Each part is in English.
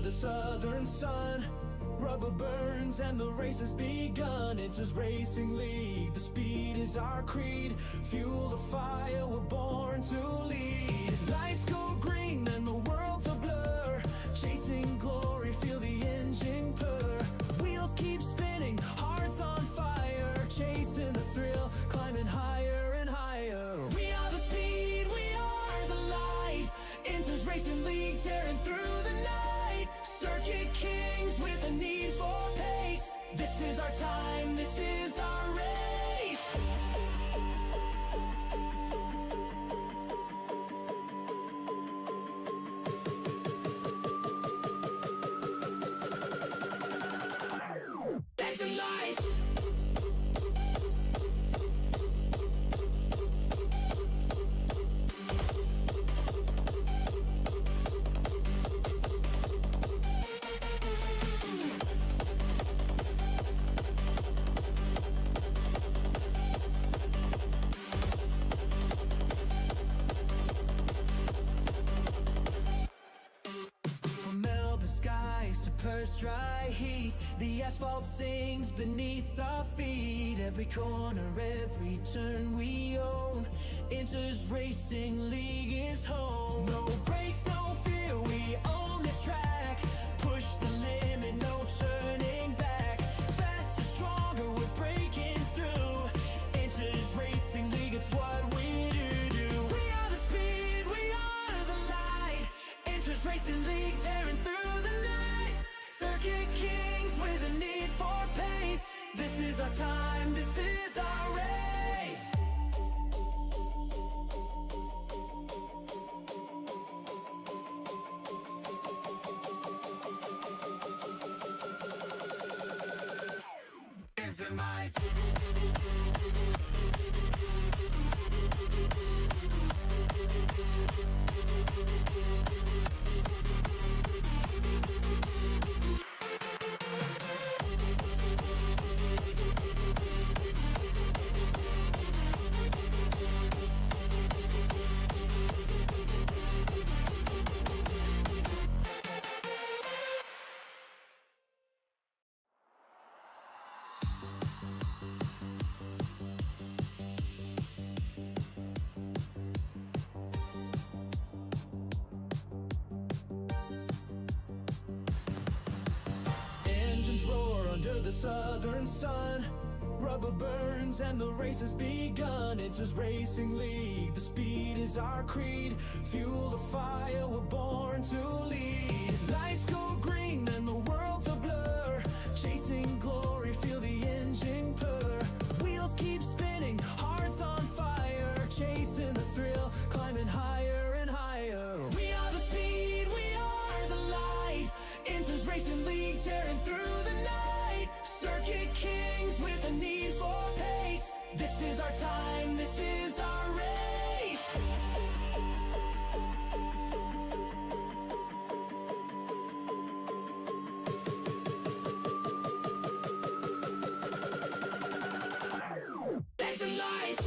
the southern sun. Rubber burns and the race has begun. Enters Racing League, the speed is our creed. Fuel the fire, we're born to lead. Lights go green and the world's a blur. Chasing glory, feel the engine purr. Wheels keep spinning, hearts on fire. Chasing the thrill, climbing higher and higher. We are the speed, we are the light. Enters Racing League, tearing through the night. Circuit kings with a need for pace. This is our time, this is our race. That's a light. Purse dry heat, the asphalt sings beneath our feet. Every corner, every turn we own. Enters Racing League is home. No brakes, no fear, we own this track. Push the limit, no turning back. Faster, stronger, we're breaking through. Enters Racing League, it's what we do. We are the speed, we are the light. Enters Racing League, tearing through the night. Circuit kings with a need for pace. This is our time, this is our race. It's my under the southern sun. Rubber burns and the race has begun. Enters Racing League, the speed is our creed. Fuel the fire, we're born to lead. Lights go green and the world's a blur. Chasing glory, feel the engine purr. Wheels keep spinning, hearts on fire. Chasing the thrill, climbing higher and higher. We are the speed, we are the light. Enters Racing League, tearing through the night. Circuit kings with a need for pace. This is our time, this is our race. That's a light.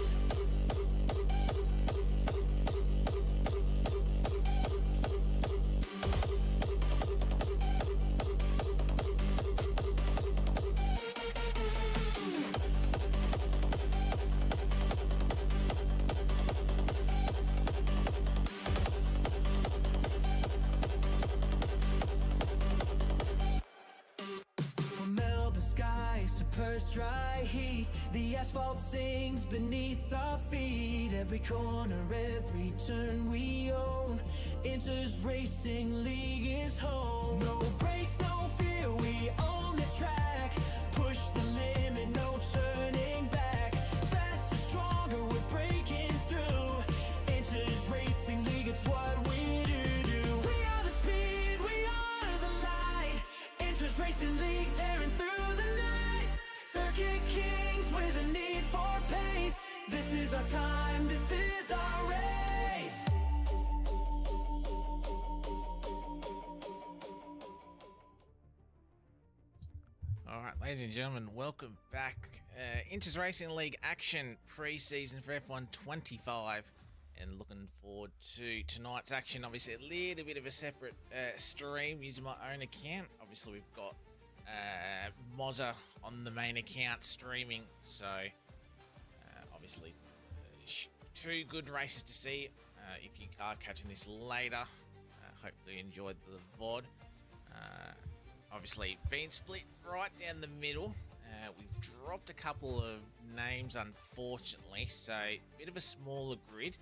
Purse dry heat, the asphalt sings beneath our feet. Every corner, every turn we own. Enters Racing League is home. No brakes, no fear, we own this track. Push the limit, no turning back. Faster, stronger, we're breaking through. Enters Racing League, it's what we do. We are the speed, we are the light. Enters Racing League, tearing through the night. Circuit kings with a need for pace. This is our time, this is our race. Alright, ladies and gentlemen, welcome back. Enters Racing League action pre-season for F1 25. and looking forward to tonight's action. Obviously, a little bit of a separate stream using my own account. Obviously, we've got Mozza on the main account streaming, so obviously two good races to see. If you are catching this later, hopefully you enjoyed the VOD. Obviously, been split right down the middle. We've dropped a couple of names, unfortunately, so a bit of a smaller grid.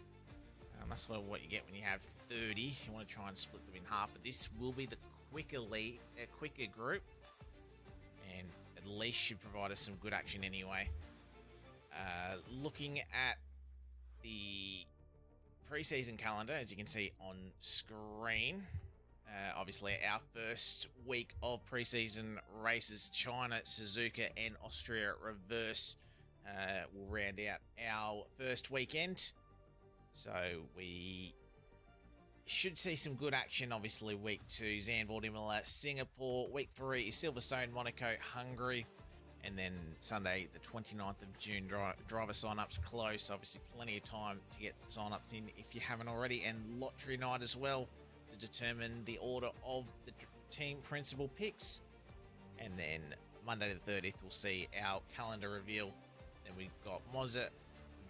That's sort of what you get when you have 30. You want to try and split them in half, but this will be the quicker group, and at least should provide us some good action anyway. Looking at the preseason calendar, as you can see on screen, obviously our first week of preseason races, China, Suzuka and Austria reverse, will round out our first weekend. So we should see some good action. Obviously week 2, Zandvoort, Imola, Singapore. Week 3 is Silverstone, Monaco, Hungary. And then Sunday, the 29th of June, driver sign-ups close. Obviously, plenty of time to get sign-ups in if you haven't already. And lottery night as well to determine the order of the team principal picks. And then Monday the 30th, we'll see our calendar reveal. Then we've got Mozza,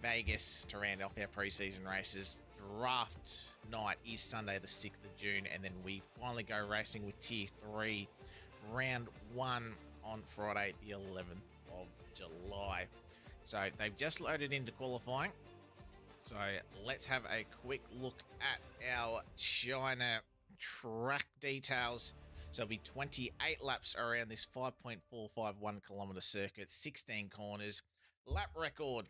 Vegas to round off our preseason races. Draft night is Sunday the 6th of June. And then we finally go racing with Tier 3, round 1. On Friday the 11th of July. So they've just loaded into qualifying. So let's have a quick look at our China track details. So it'll be 28 laps around this 5.451 kilometer circuit, 16 corners. Lap record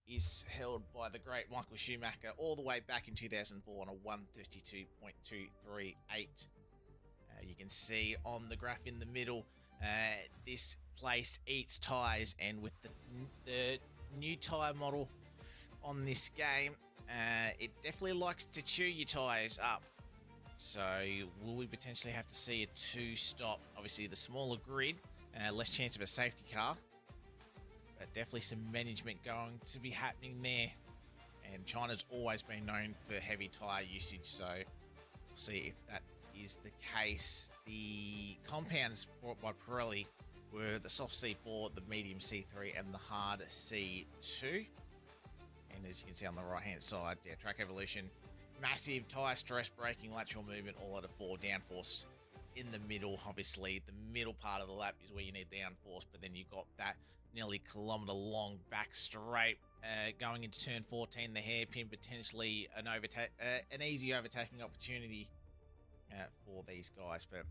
is held by the great Michael Schumacher all the way back in 2004 on a 132.238. You can see on the graph in the middle, this place eats tyres, and with the new tyre model on this game, it definitely likes to chew your tyres up. So will we potentially have to see a 2-stop? Obviously the smaller grid, less chance of a safety car, but definitely some management going to be happening there. And China's always been known for heavy tyre usage, so we'll see if that is the case. The compounds brought by Pirelli were the soft C4, the medium C3 and the hard C2. And as you can see on the right hand side, yeah, track evolution, massive tyre stress, braking, lateral movement, all out of 4, downforce in the middle. Obviously the middle part of the lap is where you need downforce, but then you've got that nearly kilometre long back straight, going into turn 14, the hairpin, potentially an easy overtaking opportunity for these guys. But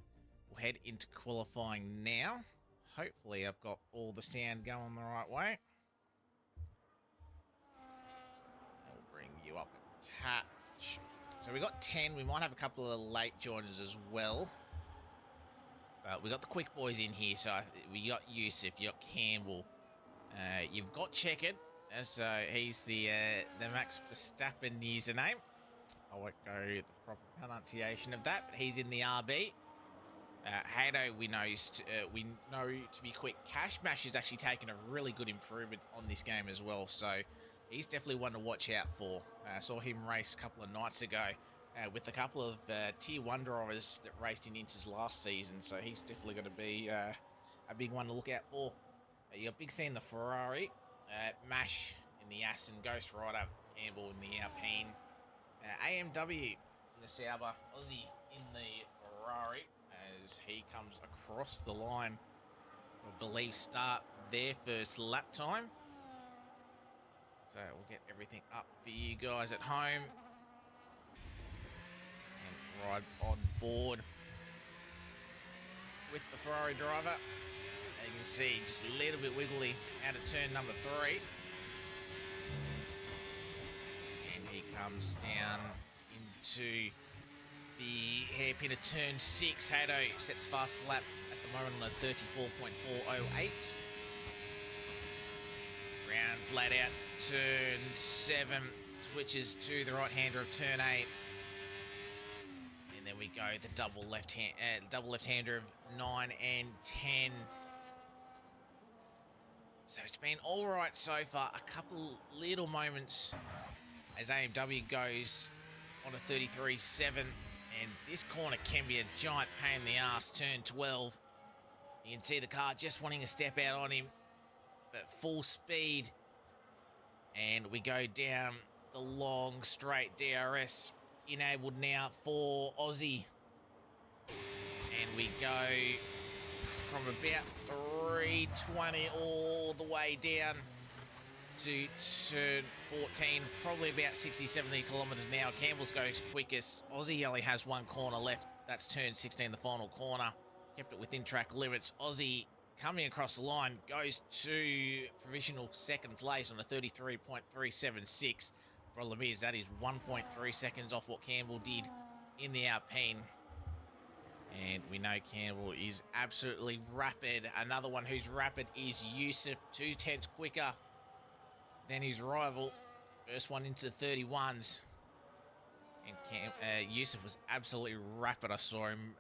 we'll head into qualifying now. Hopefully I've got all the sound going the right way. I'll bring you up a touch. So we got 10. We might have a couple of late joiners as well. But we got the quick boys in here. So we got Yusuf, you got Campbell. You've got Chequered. So he's the Max Verstappen username. I won't go the proper pronunciation of that, but he's in the RB. Hado, we know to be quick. Cashmash has actually taken a really good improvement on this game as well, so he's definitely one to watch out for. Saw him race a couple of nights ago with a couple of Tier 1 drivers that raced in Inters last season, so he's definitely going to be a big one to look out for. You got Big C in the Ferrari, Mash in the Aston, Ghost Rider, Campbell in the Alpine, AMW in the Sauber, Aussie in the Ferrari as he comes across the line. I believe start their first lap time. So we'll get everything up for you guys at home and ride on board with the Ferrari driver. As you can see, just a little bit wiggly out of turn number 3. Comes down into the hairpin of turn 6. Hado sets fast lap at the moment on a 34.408. Round flat out, turn 7, switches to the right hander of turn 8. And then we go the double left hander of 9 and 10. So it's been all right so far. A couple little moments as AMW goes on a 33.7, and this corner can be a giant pain in the ass. Turn 12. You can see the car just wanting to step out on him, but full speed. And we go down the long straight. DRS enabled now for Aussie. And we go from about 320 all the way down to turn 14, probably about 60, 70 kilometres an hour. Campbell's goes quickest. Aussie only has one corner left. That's turn 16, the final corner. Kept it within track limits. Aussie coming across the line goes to provisional second place on a 33.376. Problem is that is 1.3 seconds off what Campbell did in the Alpine. And we know Campbell is absolutely rapid. Another one who's rapid is Yusuf, 2/10 quicker than his rival. First one into the 31s. And Yusuf was absolutely rapid. I saw him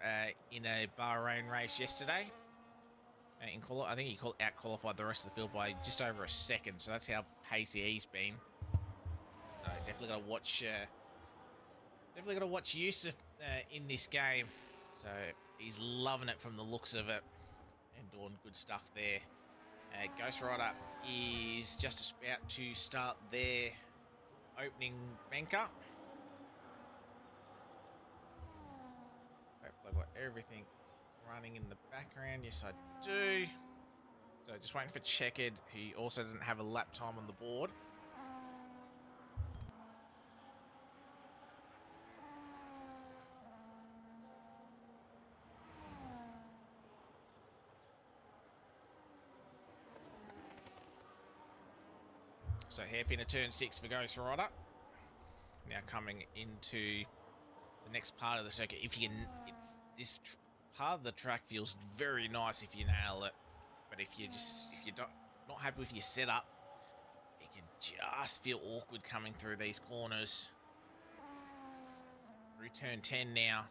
in a Bahrain race yesterday. I think he out-qualified the rest of the field by just over a second. So that's how pacey he's been. So definitely got to watch. Definitely got to watch Yusuf in this game. So he's loving it from the looks of it, and doing good stuff there. Ghost Rider is just about to start their opening banker. Hopefully I've got everything running in the background. Yes, I do. So just waiting for Checkered, who also doesn't have a lap time on the board. So hairpin to turn 6 for Ghost Rider. Now coming into the next part of the circuit. This part of the track feels very nice if you nail it, but if you're not happy with your setup, it can just feel awkward coming through these corners. Through turn 10 now.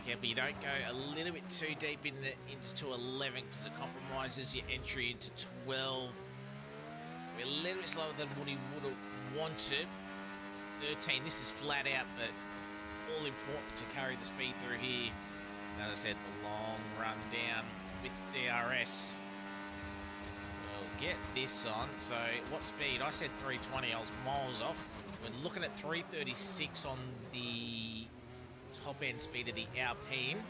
Careful you don't go a little bit too deep into 11, because it compromises your entry into 12. We're a little bit slower than what he would have wanted. 13, this is flat out, but all important to carry the speed through here. And as I said, the long run down with DRS. We'll get this on. So what speed? I said 320, I was miles off. We're looking at 336 on the top end speed of the Alpine.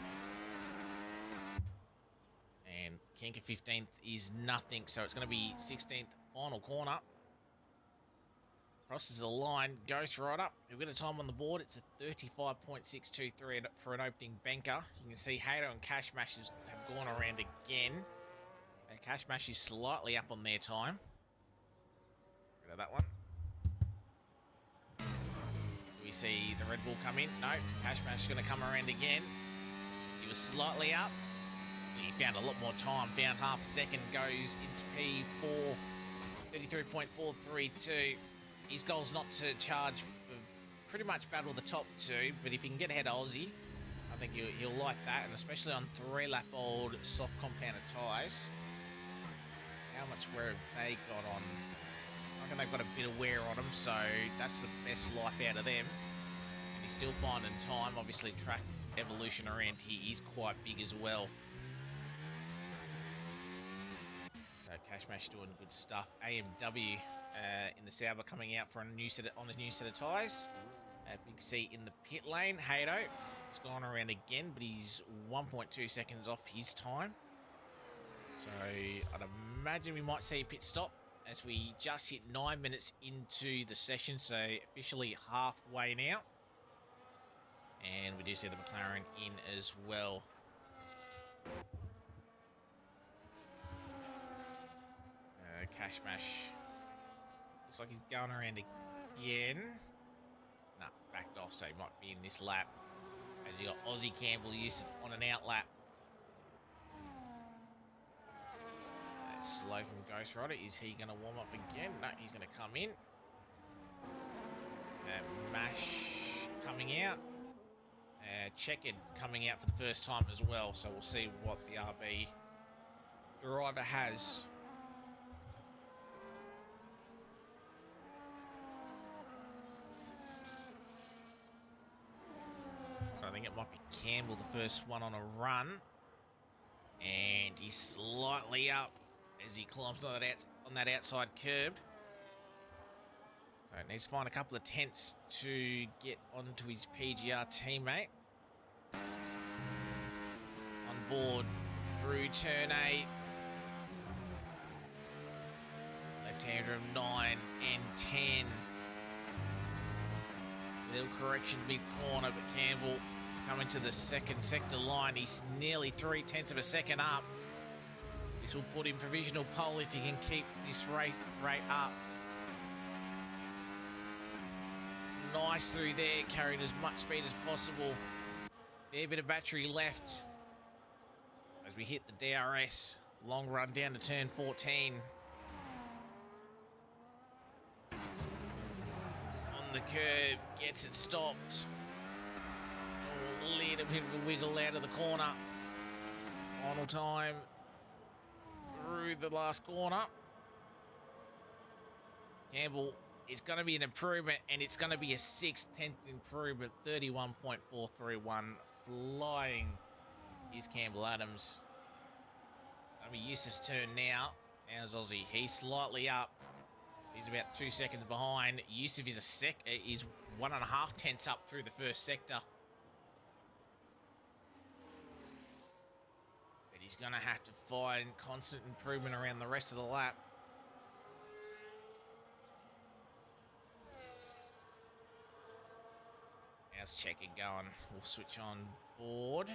And Kenka 15th is nothing, so it's going to be 16th final corner. Crosses the line, Ghost Rider. We've got a time on the board. It's a 35.623 for an opening banker. You can see Hato and Cash Mash have gone around again. And Cash Mash is slightly up on their time. Rid of that one. We see the Red Bull come in. No, Cash Mash is going to come around again. He was slightly up. He found a lot more time. Found half a second. Goes into P4. 33.432. His goal's not to charge for pretty much battle the top two, but if he can get ahead of Aussie, I think he'll like that, and especially on 3-lap old soft compounded tyres. How much wear have they got on? I reckon they've got a bit of wear on them, so that's the best life out of them. And he's still finding time. Obviously, track evolution around here is quite big as well. So Cashmash doing good stuff. AMW in the Sauber coming out for a new set of tyres. Big C in the pit lane. Hato, it's gone around again, but he's 1.2 seconds off his time. So I'd imagine we might see a pit stop as we just hit 9 minutes into the session, so officially halfway now. And we do see the McLaren in as well. Cashmash. Looks like he's going around again. Nah, backed off, so he might be in this lap. As you got Aussie Campbell Yusuf on an out lap. Slow from Ghost Rider. Is he going to warm up again? No, he's going to come in. Mash coming out. Checkered coming out for the first time as well. So we'll see what the RB driver has. think it might be Campbell, the first one on a run. And he's slightly up as he climbs on that outside curb. So needs to find a couple of tenths to get onto his PGR teammate. On board through turn 8. Left-hander of 9 and 10. Little correction mid-corner, but Campbell coming to the second sector line. He's nearly 0.3 of a second up. This will put him provisional pole if he can keep this rate up. Nice through there, carrying as much speed as possible. Fair bit of battery left as we hit the DRS. Long run down to turn 14. On the curb, gets it stopped. A little bit of a wiggle out of the corner. Final time through the last corner. Campbell, it's going to be an improvement, and it's going to be a 6/10 improvement. 31.431. Flying is Campbell Adams. It'll be Yusuf's turn now. How's Aussie? He's slightly up. He's about 2 seconds behind. Yusuf is is 1.5 tenths up through the first sector. But he's going to have to find constant improvement around the rest of the lap. How's checking going? We'll switch on board.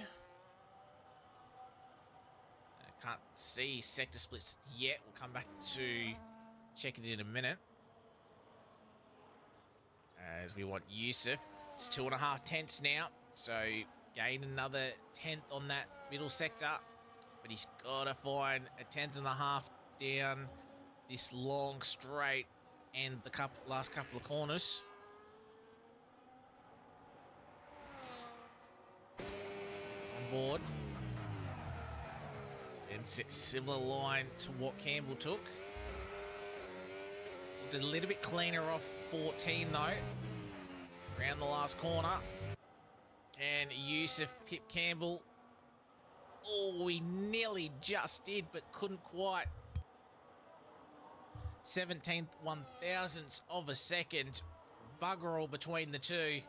I can't see sector splits yet. We'll come back to check it in a minute. As we want Yusuf. It's 2.5 tenths now. So gain another 10th on that middle sector. But he's got to find a 10.5 down this long straight and the last couple of corners. On board. And similar line to what Campbell took. Looked a little bit cleaner off 14 though. Around the last corner. Can Yusuf pip Campbell? Oh, we nearly just did, but couldn't quite. 17th 1,000th of a second. Bugger all between the two.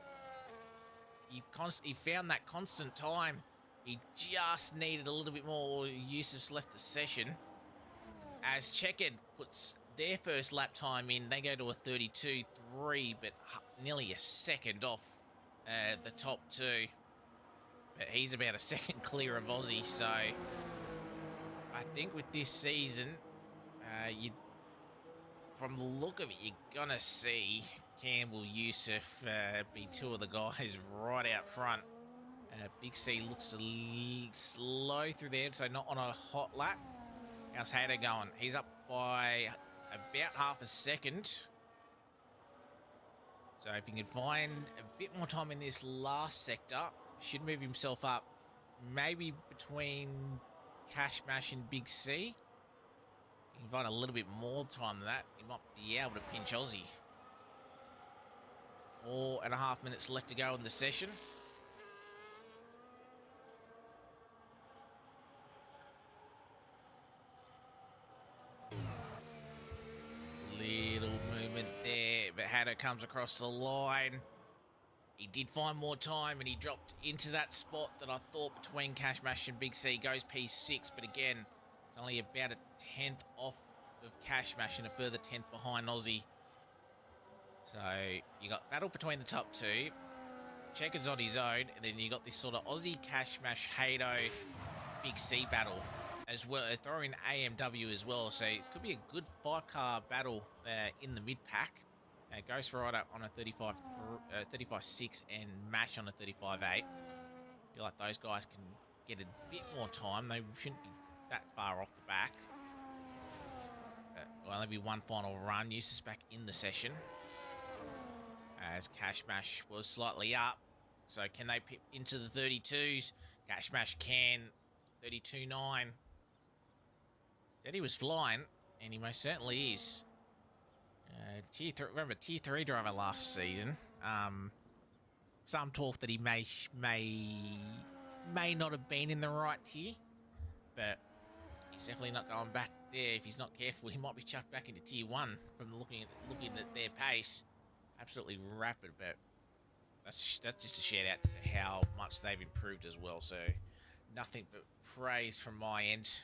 He found that constant time. He just needed a little bit more. Yusuf's left the session. As Checkered puts their first lap time in, they go to a 32.3, but nearly a second off the top two. But he's about a second clear of Aussie, so I think with this season, from the look of it, you're gonna see Campbell, Yusuf be two of the guys right out front. Big C looks a little slow through there, so not on a hot lap. How's Hader going? He's up by about half a second. So if he can find a bit more time in this last sector, should move himself up maybe between Cash Mash and Big C. You can find a little bit more time than that. He might be able to pinch Aussie. 4.5 minutes left to go in the session. Little movement there, but Hatter comes across the line. He did find more time, and he dropped into that spot that I thought between Cash Mash and Big C. Goes P6, but again, it's only about a 10th off of Cash Mash and a further 10th behind Aussie. So you got battle between the top two. Checker's on his own, and then you got this sort of Aussie Cash Mash Hado Big C battle as well. Throw in AMW as well, so it could be a good 5-car battle in the mid pack. Ghost Rider on a 35.6 and Mash on a 35.8. Feel like those guys can get a bit more time. They shouldn't be that far off the back. Will only be one final run. Eustace back in the session. As Cash Mash was slightly up. So can they pip into the 32s? Cash Mash can. 32.9. Said he was flying, and he most certainly is. Tier 3, remember, Tier 3 driver last season. some talk that he may not have been in the right tier, but he's definitely not going back there. If he's not careful, he might be chucked back into tier 1 from looking at their pace. Absolutely rapid, but that's just a shout out to how much they've improved as well. So nothing but praise from my end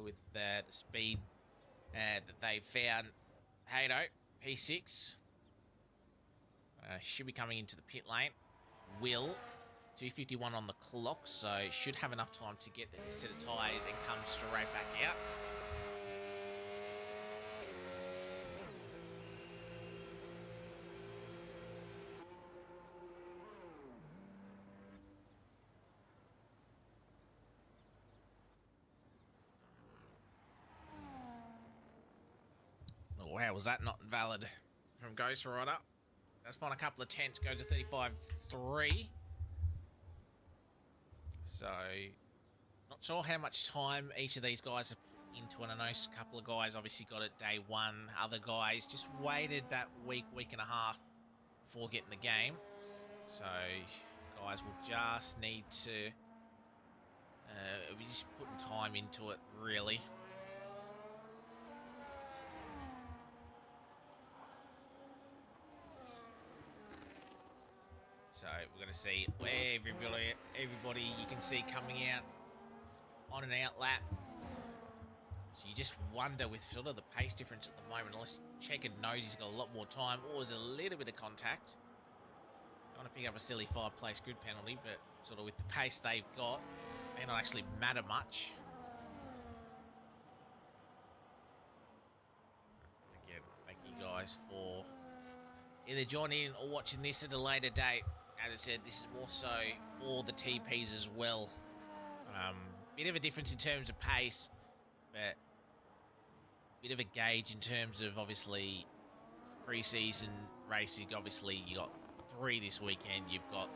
with the speed that they've found. Hato, P6, should be coming into the pit lane. Will, 2:51 on the clock, so should have enough time to get a set of tyres and come straight back out. Oh, wow, was that not valid from Ghost Rider? That's fine, a couple of tenths, go to 35.3. So, not sure how much time each of these guys have put into it. I know a couple of guys obviously got it day 1. Other guys just waited that week and a half before getting the game. So, guys will just need to be just putting time into it, really. So we're going to see everybody you can see coming out on an out lap. So you just wonder with sort of the pace difference at the moment, unless Checkered knows he's got a lot more time or there's a little bit of contact. I want to pick up a silly 5-place grid penalty, but sort of with the pace they've got, may not actually matter much. Again, thank you guys for either joining in or watching this at a later date. As I said, this is more so for the TPs as well. Bit of a difference in terms of pace, but bit of a gauge in terms of obviously pre-season racing. Obviously, you got 3 this weekend. You've got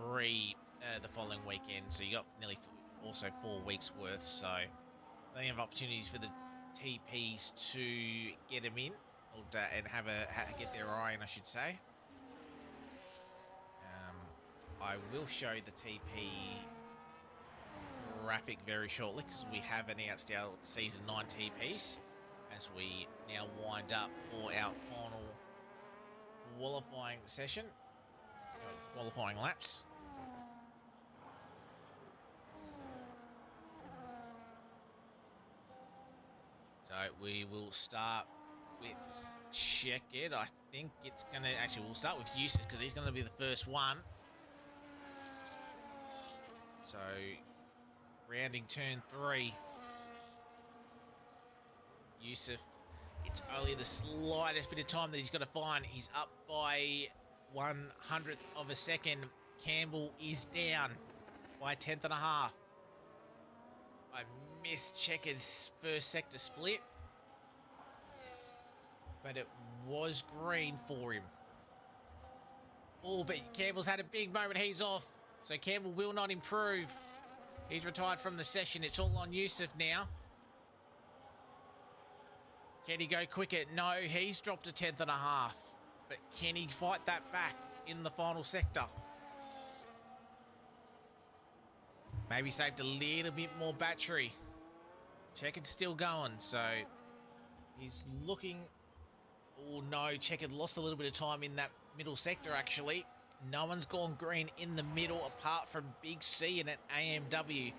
3 the following weekend, so you got nearly also 4 weeks worth. So plenty of opportunities for the TPs to get them in and get their eye in, I should say. I will show the TP graphic very shortly because we have announced our Season 9 TPs as we now wind up for our final qualifying session, qualifying laps. So we will start with Checkered. I think it's going to... Actually, we'll start with Yusuf because he's going to be the first one. So, rounding turn 3. Yusuf, it's only the slightest bit of time that he's got to find. He's up by 1/100th of a second. Campbell is down by a 10th and a half. I missed Checkered's first sector split, but it was green for him. Oh, but Campbell's had a big moment. He's off. So Campbell will not improve. He's retired from the session. It's all on Yusuf now. Can he go quicker? No, he's dropped a 10th and a half. But can he fight that back in the final sector? Maybe saved a little bit more battery. Checkered's still going, so he's looking... Oh no, Checkered lost a little bit of time in that middle sector actually. No one's gone green in the middle apart from Big C and an AMW.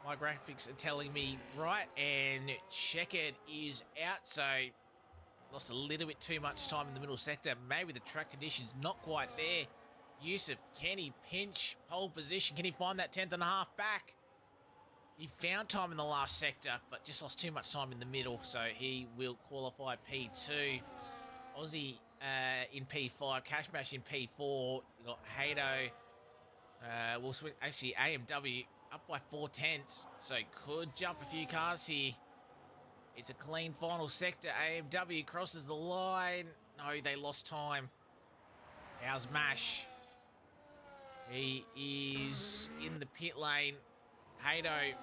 My graphics are telling me right, and Checkered is out, so lost a little bit too much time in the middle sector. Maybe the track conditions not quite there. Yusuf, can he pinch pole position? Can he find that 10th and a half back? He found time in the last sector, but just lost too much time in the middle, so he will qualify P2. Aussie in P5, Cashmash in P4. You got Hato. We'll switch. Actually, AMW up by 4/10, so could jump a few cars here. It's a clean final sector. AMW crosses the line. No, they lost time. How's Mash? He is in the pit lane. Hato,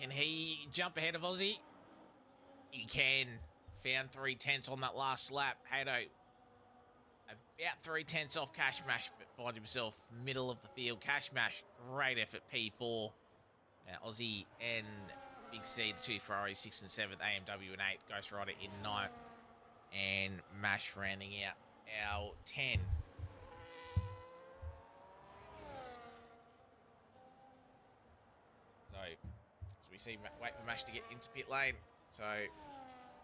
can he jump ahead of Aussie? He can. Found 3/10 on that last lap. Hato, a about 3/10 off Cash Mash, but finds himself middle of the field. Cash Mash, great effort, P4. Aussie and Big C, the two Ferraris, 6th and 7th, AMW in 8th, Ghost Rider in 9th, and Mash rounding out our 10. So we see, wait for Mash to get into pit lane. So,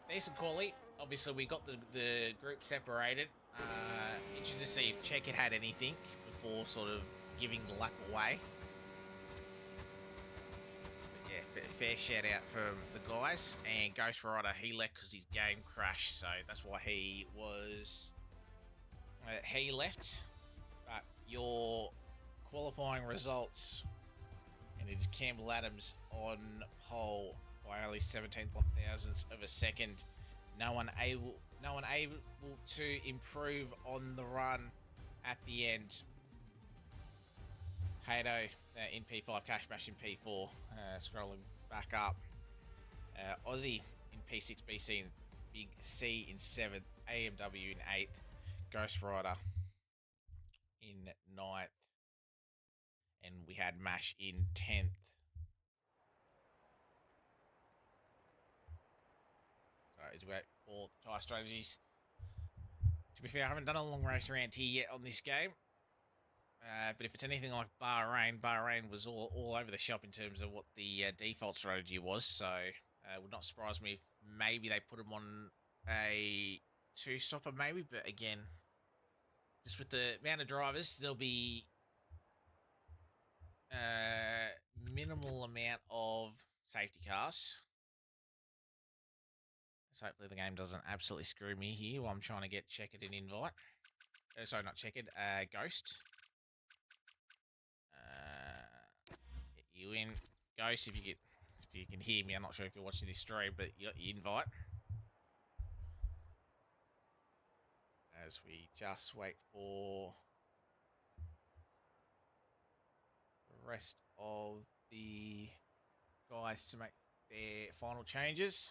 decent quality. Obviously, we got the group separated. Interested to see if Checkit had anything before sort of giving the lap away. But yeah, fair shout out from the guys. And Ghost Rider, he left because his game crashed, so that's why he was he left. But your qualifying results, and it is Campbell Adams on pole by only 17 thousandths of a second. No one able to improve on the run at the end. Hato in P5, Cash Mash in P4, scrolling back up. Aussie in P6, BC in Big C in 7th, AMW in 8th, Ghost Rider in 9th, and we had Mash in 10th. So it's about all tyre strategies. To be fair, I haven't done a long race around here yet on this game. But if it's anything like Bahrain was all over the shop in terms of what the default strategy was. So it would not surprise me if maybe they put them on a two-stopper maybe. But again, just with the amount of drivers, there'll be minimal amount of safety cars. So hopefully the game doesn't absolutely screw me here while I'm trying to get Checkit an invite. Sorry, not Checkit, Ghost. Get you in. Ghost, if you can hear me, I'm not sure if you're watching this stream, but you got your invite. As we just wait for the rest of the guys to make their final changes.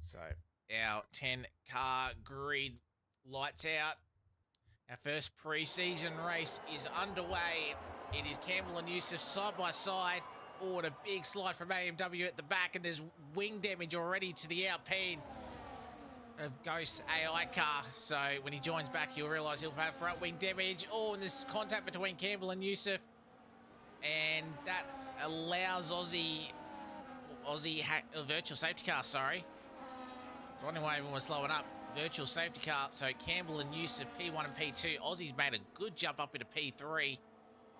So our 10-car grid lights out. Our first pre-season race is underway. It is Campbell and Yusuf side by side. Oh, and a big slide from AMW at the back, and there's wing damage already to the Alpine of Ghost's AI car. So when he joins back, he'll realise he'll have front wing damage. Oh, and this contact between Campbell and Yusuf. And that allows virtual safety car, sorry. Wondering why everyone was slowing up. Virtual safety car. So Campbell and Yusuf, P1 and P2. Aussie's made a good jump up into P3.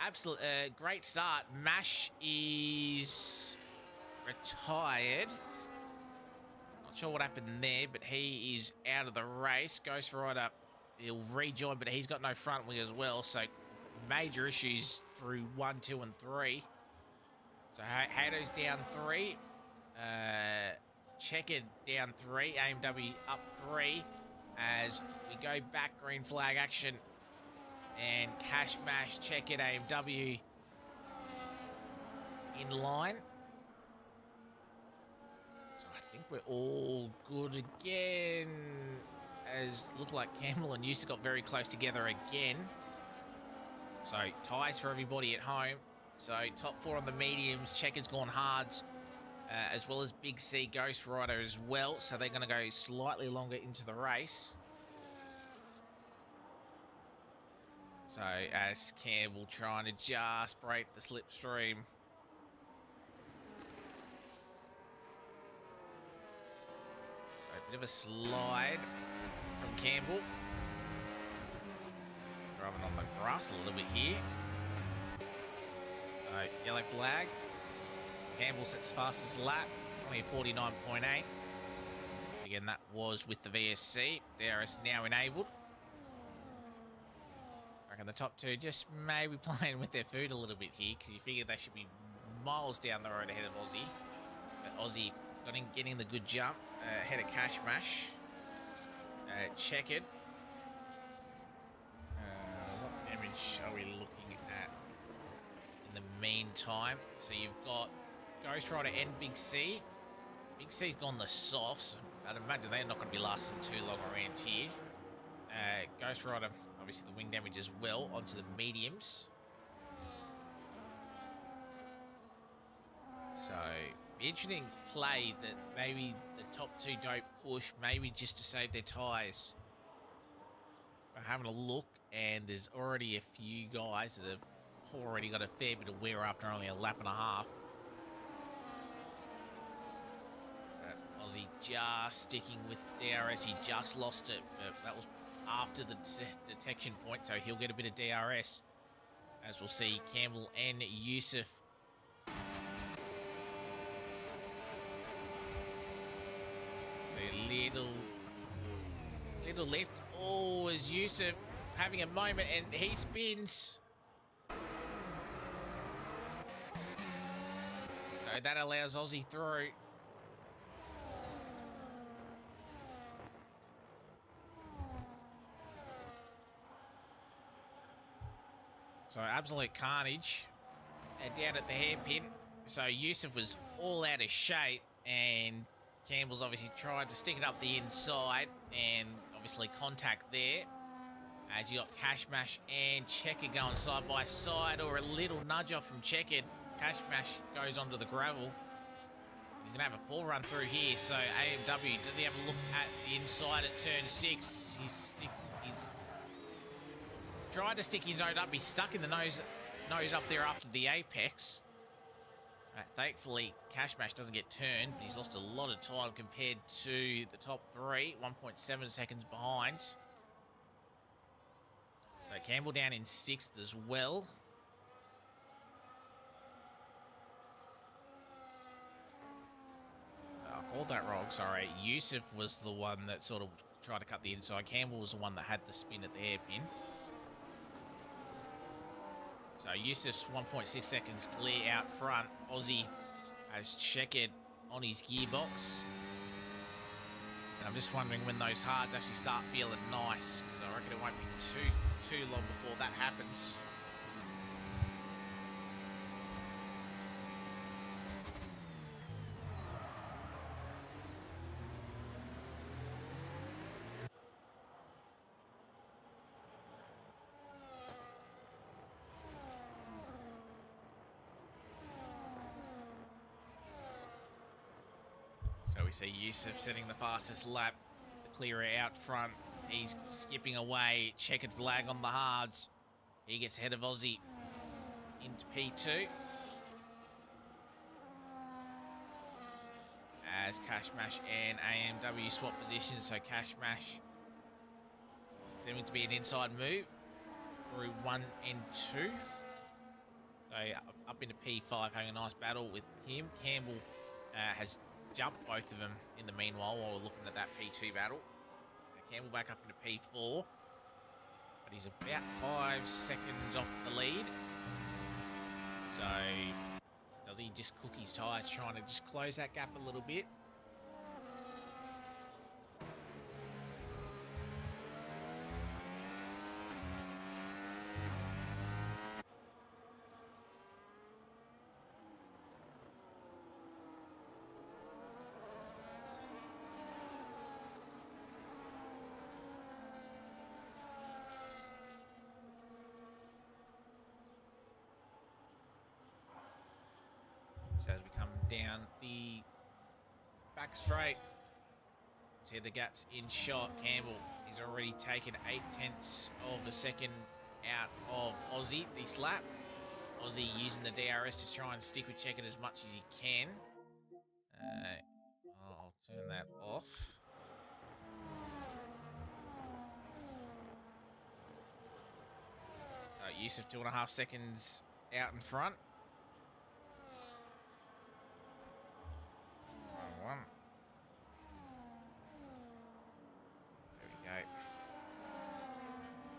Absolute great start. Mash is retired. Not sure what happened there, but he is out of the race. Ghost Rider, he'll rejoin, but he's got no front wing as well. So major issues through 1, 2, and 3. So Hato's down 3. Checkered down 3, AMW up 3 as we go back green flag action, and Cash Mash, Checkered, AMW in line. So I think we're all good again, as look like Campbell and Yusuf got very close together again. So ties for everybody at home. So top 4 on the mediums, Checkered's gone hards. As well as Big C, Ghost Rider as well. So they're going to go slightly longer into the race. So as Campbell trying to just break the slipstream. So a bit of a slide from Campbell. Driving on the grass a little bit here. So yellow flag. Campbell sets fastest lap, only a 49.8. Again, that was with the VSC. DRS now enabled. I reckon the top 2 just maybe playing with their food a little bit here, because you figure they should be miles down the road ahead of Aussie. But Aussie getting the good jump ahead of Cash Mash. Checkered. What damage are we looking at in the meantime? So you've got Ghost Rider and Big C. Big C's gone the softs. I'd imagine they're not going to be lasting too long around here. Ghost Rider, obviously the wing damage as well, onto the mediums. So, interesting play that maybe the top two don't push, maybe just to save their tyres. We're having a look, and there's already a few guys that have already got a fair bit of wear after only a lap and a half. But Aussie just sticking with DRS. He just lost it, but that was after the detection point, so he'll get a bit of DRS. As we'll see, Campbell and Yusuf. So a little lift. Oh, is Yusuf having a moment, and he spins. So that allows Aussie through. So absolute carnage down at the hairpin. So Yusuf was all out of shape, and Campbell's obviously tried to stick it up the inside, and obviously contact there. As you got Cash Mash and Checker going side by side, or a little nudge off from Checkered. Cash Mash goes onto the gravel. He's going to have a ball run through here. So AMW, does he have a look at the inside at turn 6? He's tried to stick his nose up. He's stuck in the nose up there after the apex. Thankfully, Cash Mash doesn't get turned, but he's lost a lot of time compared to the top three. 1.7 seconds behind. So Campbell down in 6th as well. I called that wrong, sorry. Yusuf was the one that sort of tried to cut the inside. Campbell was the one that had the spin at the hairpin. So Yusuf's 1.6 seconds clear out front. Aussie has Checkered on his gearbox. And I'm just wondering when those hards actually start feeling nice, because I reckon it won't be too long before that happens. So we see Yusuf setting the fastest lap, the clearer out front. He's skipping away, Checkered flag on the hards. He gets ahead of Aussie into P2. As Cash Mash and AMW swap positions, so Cash Mash seeming to be an inside move through 1 and 2. So up into P5, having a nice battle with him. Campbell has jumped both of them in the meanwhile while we're looking at that P2 battle. So Campbell back up into P4. But he's about 5 seconds off the lead. So does he just cook his tyres, trying to just close that gap a little bit? So as we come down the back straight, see the gaps in shot. Campbell, he's already taken 0.8 of a second out of Aussie this lap. Aussie using the DRS to try and stick with Checkered as much as he can. I'll turn that off. Yusuf 2.5 seconds out in front. One. There we go.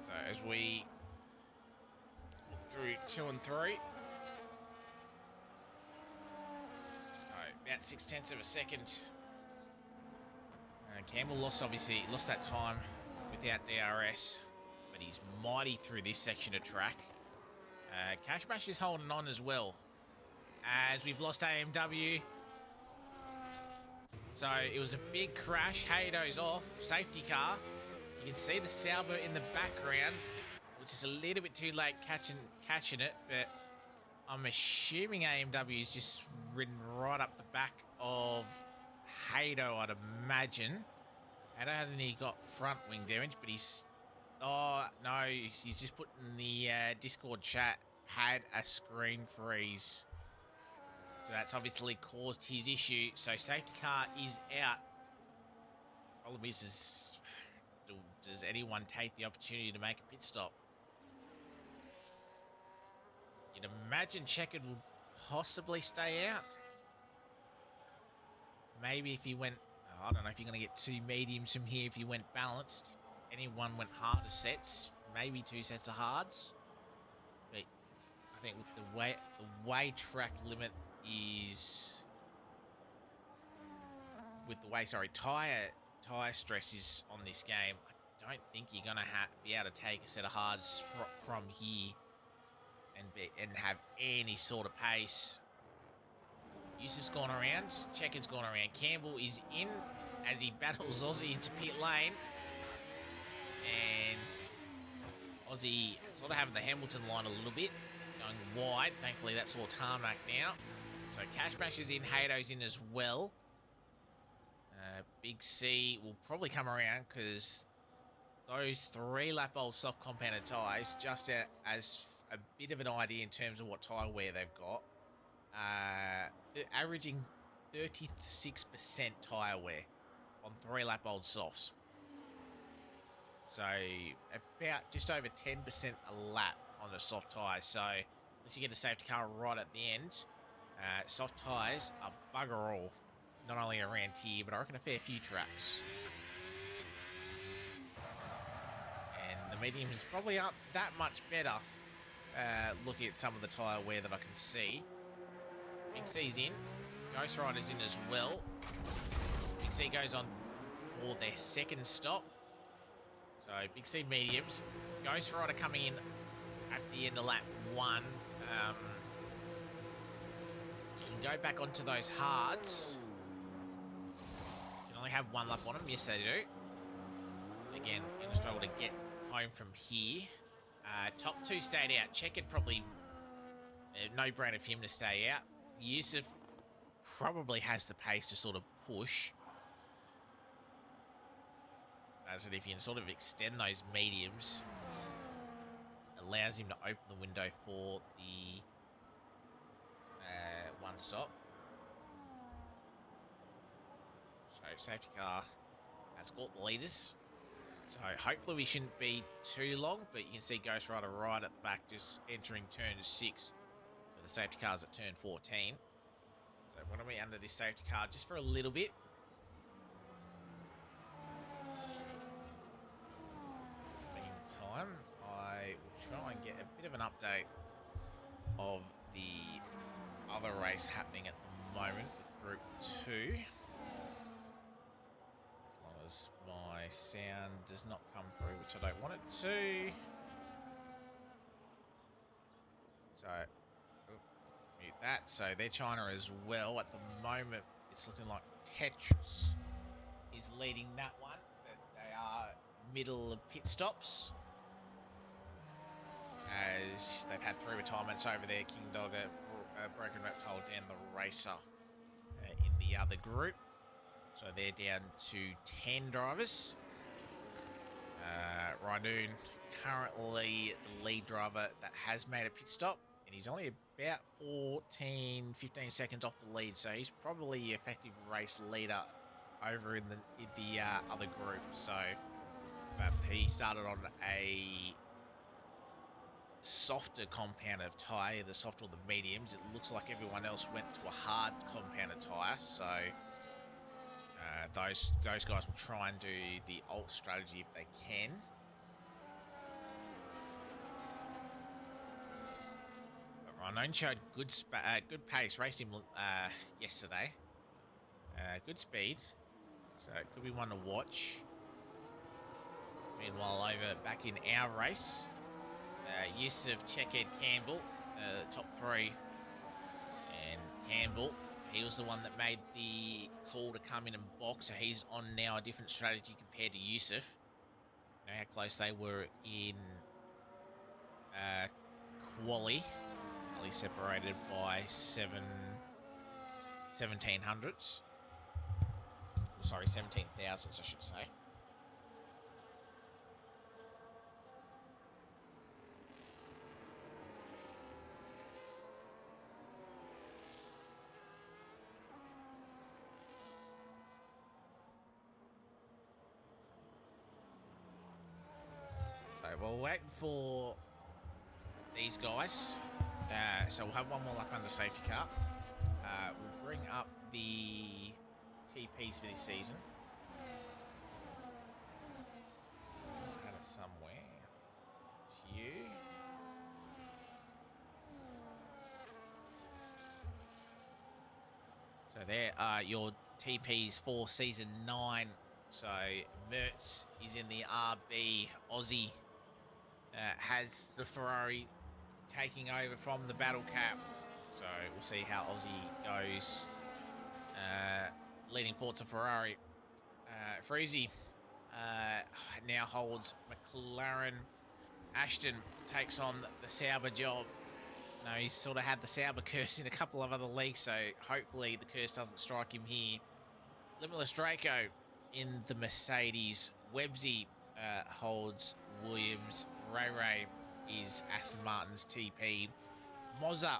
So as we look through 2 and 3. So about 0.6 of a second. Campbell lost that time without DRS, but he's mighty through this section of track. Cash Mash is holding on as well. as we've lost AMW. So it was a big crash. Haydo's off. Safety car. You can see the Sauber in the background, which is a little bit too late catching it, but I'm assuming AMW's just ridden right up the back of Haydo, I'd imagine. Haydo hasn't he got front wing damage, but he's... Oh, no, he's just put in the Discord chat, had a screen freeze. So that's obviously caused his issue. So safety car is out. Problem is does anyone take the opportunity to make a pit stop? You'd imagine Checkered would possibly stay out. Maybe if he went... I don't know if you're going to get 2 mediums from here if you went balanced. Anyone went harder sets. Maybe 2 sets of hards. But I think with the way track limit is... With the way, tyre stress is on this game, I don't think you're going to be able to take a set of hards from here and have any sort of pace. Yusuf's gone around. Checkered's gone around. Campbell is in as he battles Aussie into pit lane. And Aussie sort of having the Hamilton line a little bit. Going wide. Thankfully, that's all tarmac now. So Cashbash is in. Haydo's in as well. Big C will probably come around because those 3-lap-old soft compounded tyres, just as a bit of an idea in terms of what tyre wear they've got, they're averaging 36% tyre wear on 3-lap-old softs. So about just over 10% a lap on the soft tyres. So unless you get a safety car right at the end, soft tyres are bugger all. Not only around here, but I reckon a fair few tracks. And the mediums probably aren't that much better. Looking at some of the tyre wear that I can see. Big C's in. Ghost Rider's in as well. Big C goes on for their second stop. So Big C mediums. Ghost Rider coming in at the end of lap 1. You can go back onto those hards. Only have 1 lap on them. Yes, they do. Again, going to struggle to get home from here. Top 2 stayed out. Checkered probably no brainer for him to stay out. Yusuf probably has the pace to sort of push. As if you can sort of extend those mediums, allows him to open the window for the 1 stop. So safety car has got the leaders. So hopefully we shouldn't be too long, but you can see Ghost Rider right at the back just entering turn 6. The safety car's at turn 14. So we're going to be under this safety car just for a little bit. Meantime, I will try and get a bit of an update of the other race happening at the moment with Group 2. As my sound does not come through, which I don't want it to. So, mute that. So they're China as well. At the moment, it's looking like Tetris is leading that one. But they are middle of pit stops. As they've had 3 retirements over there. King Dogger, Broken Reptile, and the Racer in the other group. So they're down to 10 drivers. Rhinoon, currently the lead driver that has made a pit stop. And he's only about 15 seconds off the lead. So he's probably the effective race leader over in the other group. So but he started on a softer compounded tyre, the softer or the mediums. It looks like everyone else went to a hard compounded tyre. So... those guys will try and do the alt strategy if they can. But Rhinoon showed good pace. Raced him yesterday. Good speed. So it could be one to watch. Meanwhile, back in our race, Yusuf, Checkered, Campbell, top 3. And Campbell. He was the one that made the call to come in and box, so he's on now a different strategy compared to Yusuf. You know how close they were in quali. Only separated by 1700s. Sorry, 17,000s, I should say. So we're waiting for these guys. So we'll have one more lap under safety car. We'll bring up the TPs for this season. Out of somewhere. It's you. So there are your TPs for season 9. So Mertz is in the RB. Aussie has the Ferrari taking over from the battle cap. So we'll see how Aussie goes. Leading Forza Ferrari. Freezy now holds McLaren. Ashton takes on the Sauber job. No, he's sort of had the Sauber curse in a couple of other leagues, so hopefully the curse doesn't strike him here. Limitless Draco in the Mercedes. Websy holds Williams. Ray is Aston Martin's TP. Mozza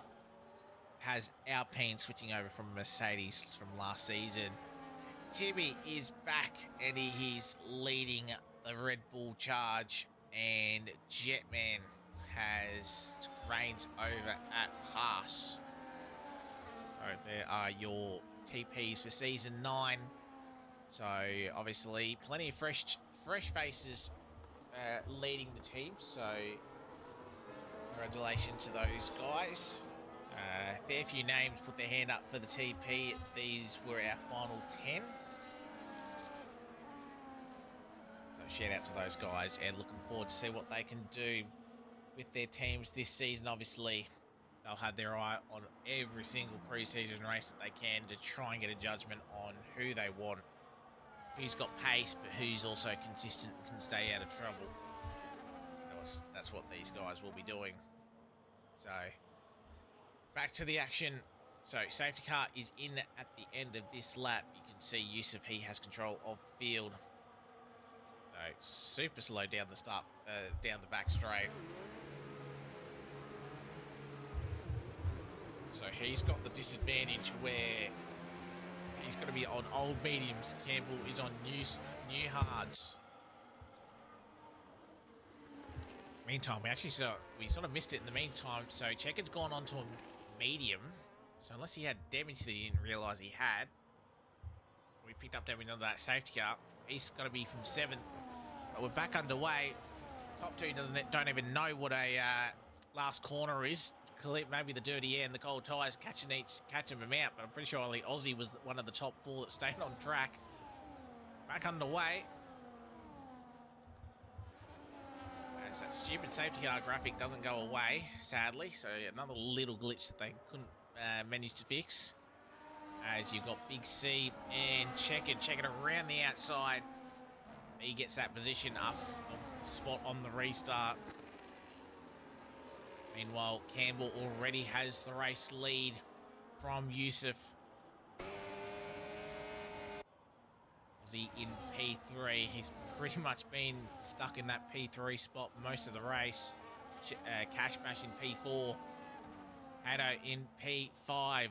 has Alpine switching over from Mercedes from last season. Jimmy is back and he's leading the Red Bull charge, and Jetman has reigns over at Haas. So there are your TPs for season 9. So obviously plenty of fresh faces leading the team. So congratulations to those guys. Fair few names put their hand up for the TP. These were our final 10. So shout out to those guys and looking forward to see what they can do with their teams this season. Obviously, they'll have their eye on every single preseason race that they can to try and get a judgment on who they want, who's got pace, but who's also consistent and can stay out of trouble. That's what these guys will be doing. So, back to the action. So, safety car is in at the end of this lap. You can see Yusuf, he has control of the field. So, super slow down the start, down the back straight. So he's got the disadvantage where he's going to be on old mediums. Campbell is on new hards. Meantime, we sort of missed it in the meantime. So Checkered's gone on to a medium. So unless he had damage that he didn't realise he had, we picked up damage under that safety car. He's going to be from 7th. But we're back underway. Top two don't even know what a last corner is. Maybe the dirty air and the cold tyres catching them out, but I'm pretty sure only Aussie was one of the top 4 that stayed on track. Back underway. As that stupid safety car graphic doesn't go away, sadly, so another little glitch that they couldn't manage to fix. As you've got Big C and Checkered around the outside. He gets that position up, spot on the restart. Meanwhile, Campbell already has the race lead from Yusuf. Aussie in P3. He's pretty much been stuck in that P3 spot most of the race. Cash Bash in P4. Haddo in P5.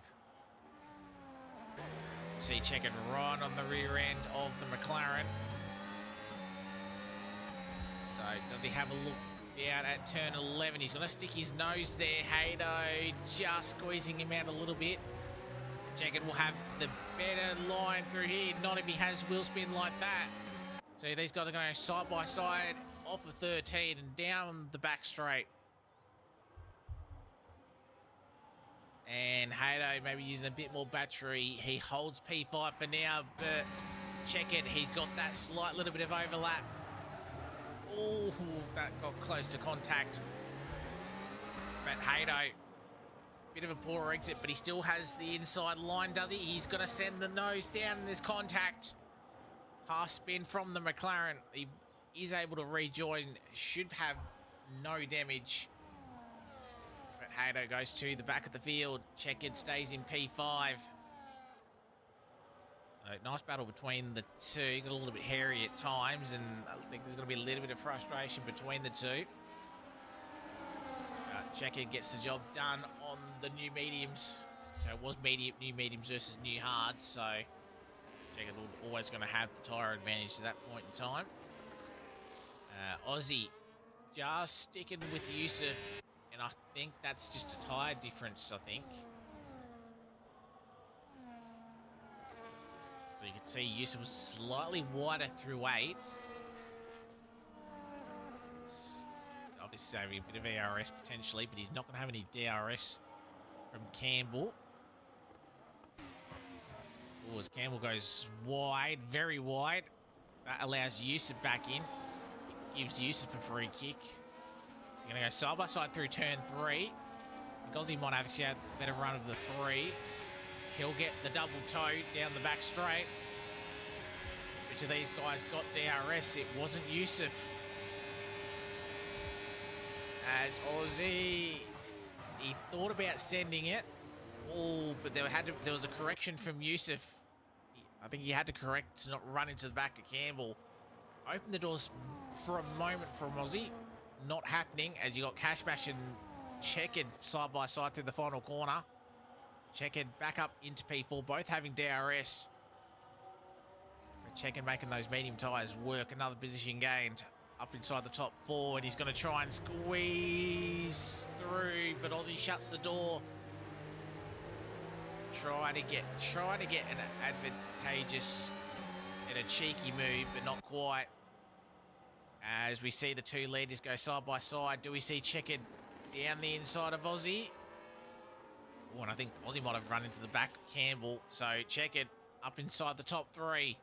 See Checkered right on the rear end of the McLaren. So does he have a look down at turn 11? He's going to stick his nose there. Haddo just squeezing him out a little bit. Checkered will have the better line through here. Not if he has wheel spin like that. So these guys are going side by side off of 13 and down the back straight. And Haddo maybe using a bit more battery. He holds P5 for now, but Checkered, he's got that slight little bit of overlap. Oh, that got close to contact. But Haddo Bit of a poor exit, but he still has the inside line, does he? He's going to send the nose down in this contact. Half spin from the McLaren. He is able to rejoin. Should have no damage. But Haydo goes to the back of the field. Checkered stays in P5. Nice battle between the two. Got a little bit hairy at times, and I think there's going to be a little bit of frustration between the two. Checkered gets the job done on the new mediums. So it was new mediums versus new hards. So Checkered always going to have the tyre advantage at that point in time. Aussie just sticking with Yusuf, and I think that's just a tyre difference, I think. So you can see Yusuf was slightly wider through 8. Obviously having a bit of ARS potentially, but he's not going to have any DRS from Campbell. Oh, as Campbell goes wide, very wide. That allows Yusuf back in. It gives Yusuf a free kick. You're going to go side by side through turn 3. Gozzi might actually have a better run of the 3. He'll get the double toe down the back straight. Which of these guys got DRS? It wasn't Yusuf. As Aussie, he thought about sending it. Oh, but there was a correction from Yusuf. I think he had to correct to not run into the back of Campbell. Open the doors for a moment from Aussie. Not happening as you got Cashbash and Checkered side by side through the final corner. Checkered back up into P4, both having DRS. Checkered making those medium tyres work. Another position gained up inside the top 4, and he's going to try and squeeze through, but Aussie shuts the door. Trying to get an advantageous and a cheeky move, but not quite. As we see the two leaders go side by side, do we see Checkered down the inside of Aussie? Oh, and I think Aussie might have run into the back of Campbell. So Checkered up inside the top 3.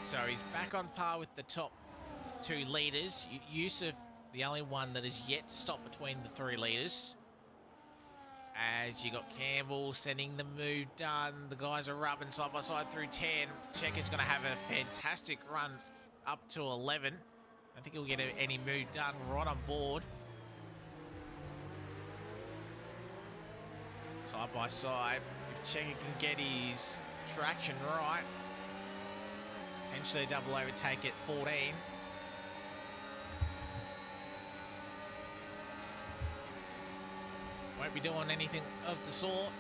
So he's back on par with the top 2 leaders. Yusuf, the only one that is yet stopped between the 3 leaders. As you got Campbell sending the move done. The guys are rubbing side by side through 10. Checkered's going to have a fantastic run up to 11. I think he'll get any move done right on board. Side by side. If Checkered can get his traction right. Potentially double overtake at 14. Won't be doing anything of the sort.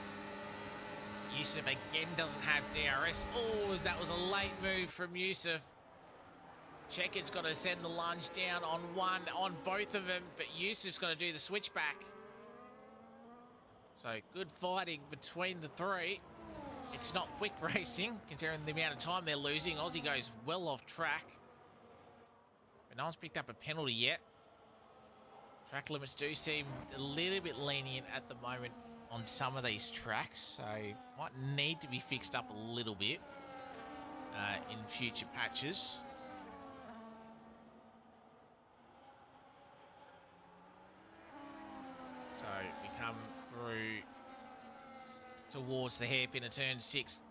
Yusuf again doesn't have DRS. Oh, that was a late move from Yusuf. Checkered's got to send the lunge down on both of them, but Yusuf's got to do the switchback. So good fighting between the 3. It's not quick racing, considering the amount of time they're losing. Aussie goes well off track. But no one's picked up a penalty yet. Track limits do seem a little bit lenient at the moment on some of these tracks, so might need to be fixed up a little bit in future patches. So we come through towards the hairpin of turn 6,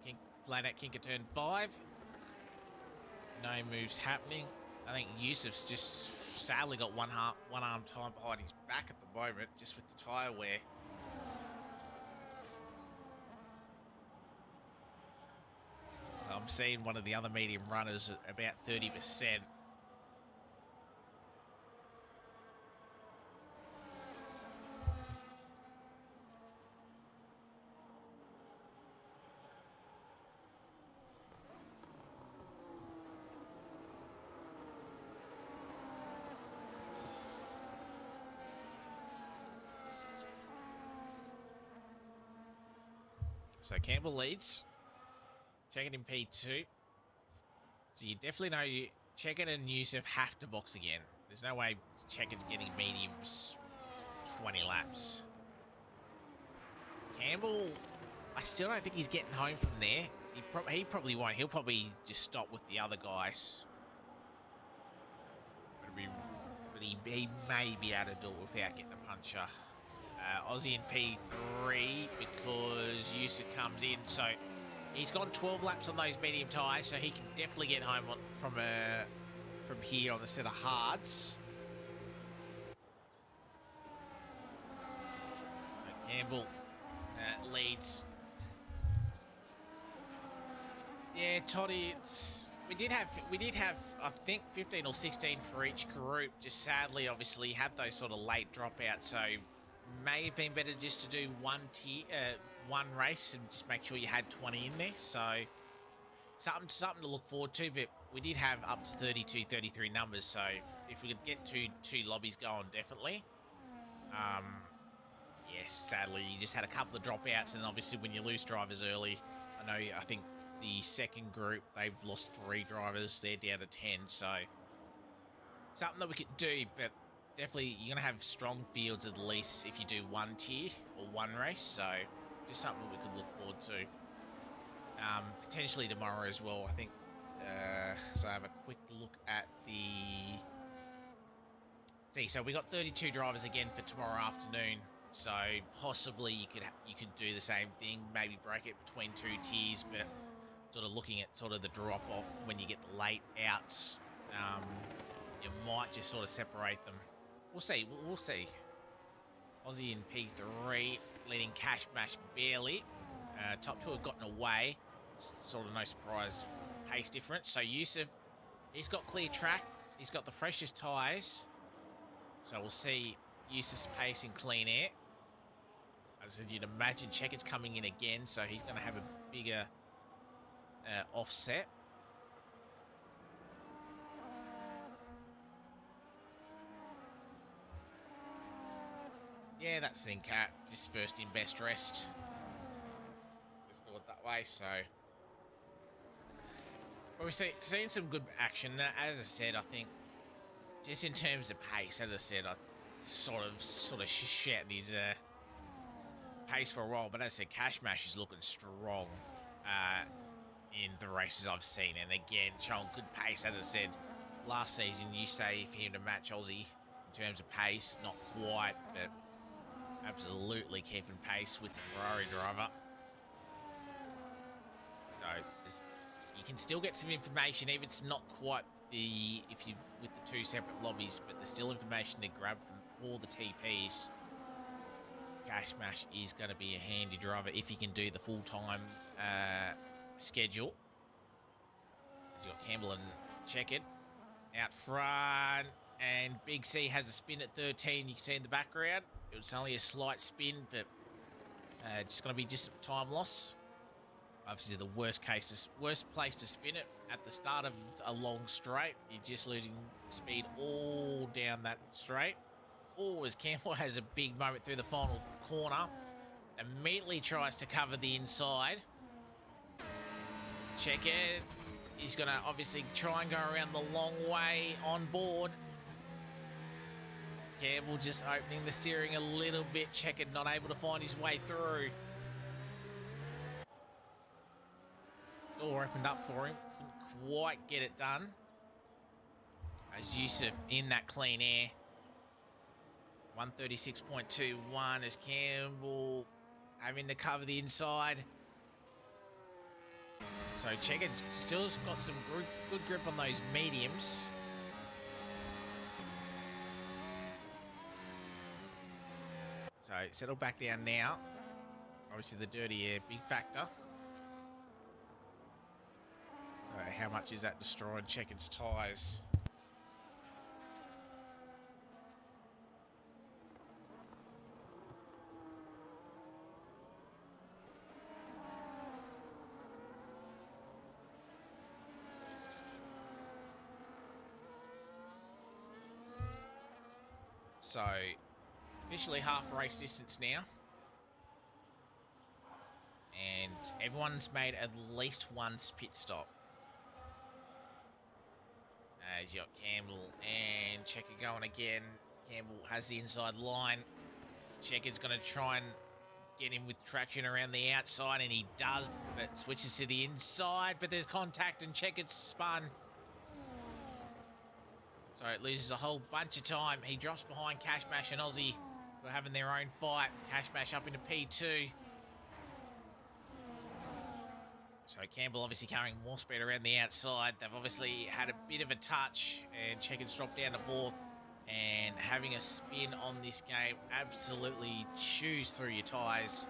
flat out kink at turn 5. No moves happening. I think Yusuf's just sadly got one arm time behind his back at the moment, just with the tyre wear. I'm seeing one of the other medium runners at about 30%. So Campbell leads. Checkered in P2. So you definitely know Checkered and Yusuf have to box again. There's no way Checkered's getting mediums 20 laps. Campbell, I still don't think he's getting home from there. He probably won't. He'll probably just stop with the other guys. But he may be able to do it without getting a puncher. Aussie in P3 because Yusuf comes in. So he's gone 12 laps on those medium tyres, so he can definitely get home from here on the set of hards. Campbell leads. Yeah, Toddy, we did have I think 15 or 16 for each group. Just sadly, obviously, had those sort of late dropouts, so may have been better just to do one race and just make sure you had 20 in there. So something to look forward to. But we did have up to 32, 33 numbers. So if we could get two lobbies going, definitely. Yes, sadly, you just had a couple of dropouts, and obviously when you lose drivers early, I think the second group, they've lost 3 drivers. They're down to 10, so something that we could do, but definitely you're going to have strong fields at least if you do one tier or one race, so just something we could look forward to. Potentially tomorrow as well, I think. So I have a quick look at the... So we got 32 drivers again for tomorrow afternoon. So possibly you could do the same thing, maybe break it between 2 tiers, but sort of looking at sort of the drop off when you get the late outs, you might just sort of separate them. We'll see. We'll see. Aussie in P3 leading Cash Mash barely. Top 2 have gotten away. Sort of no surprise pace difference. So Yusuf, he's got clear track. He's got the freshest tyres. So we'll see Yusuf's pace in clean air. As I said, you'd imagine Checker's coming in again, so he's going to have a bigger offset. Yeah, that's the thing, Cat. Just first in, best dressed. Let's do it that way, so... But we've seen some good action. As I said, I think, just in terms of pace, as I said, I sort of shat his pace for a while, but as I said, Cash Mash is looking strong in the races I've seen, and again, showing good pace. As I said, last season you say for him to match Aussie in terms of pace, not quite, but absolutely keeping pace with the Ferrari driver. So you can still get some information, even if it's not quite with the 2 separate lobbies, but there's still information to grab for the TPs. Cash Mash is going to be a handy driver if he can do the full-time schedule. You've got Campbell and Checkered out front, and Big C has a spin at 13. You can see in the background. It was only a slight spin, but just going to be just time loss. Obviously, the worst place to spin it at the start of a long straight. You're just losing speed all down that straight. Or as Campbell has a big moment through the final corner, immediately tries to cover the inside. Check it. He's going to obviously try and go around the long way on board. Campbell just opening the steering a little bit. Check it, not able to find his way through. Door opened up for him. Couldn't quite get it done. As Yusuf in that clean air. 136.21 as Campbell having to cover the inside. So Checkered still got some good grip on those mediums. So settle back down now. Obviously the dirty air, big factor. So how much is that destroying Checkered's tyres? So, officially half race distance now. And everyone's made at least one pit stop. As you got Campbell and Checker going again. Campbell has the inside line. Checker's going to try and get him with traction around the outside, and he does, but switches to the inside, but there's contact and Checker's spun. So it loses a whole bunch of time. He drops behind Cash Mash and Aussie. We're having their own fight. Cash Mash up into P2. So Campbell obviously carrying more speed around the outside. They've obviously had a bit of a touch, and Checker's dropped down to 4th. And having a spin on this game absolutely chews through your tyres.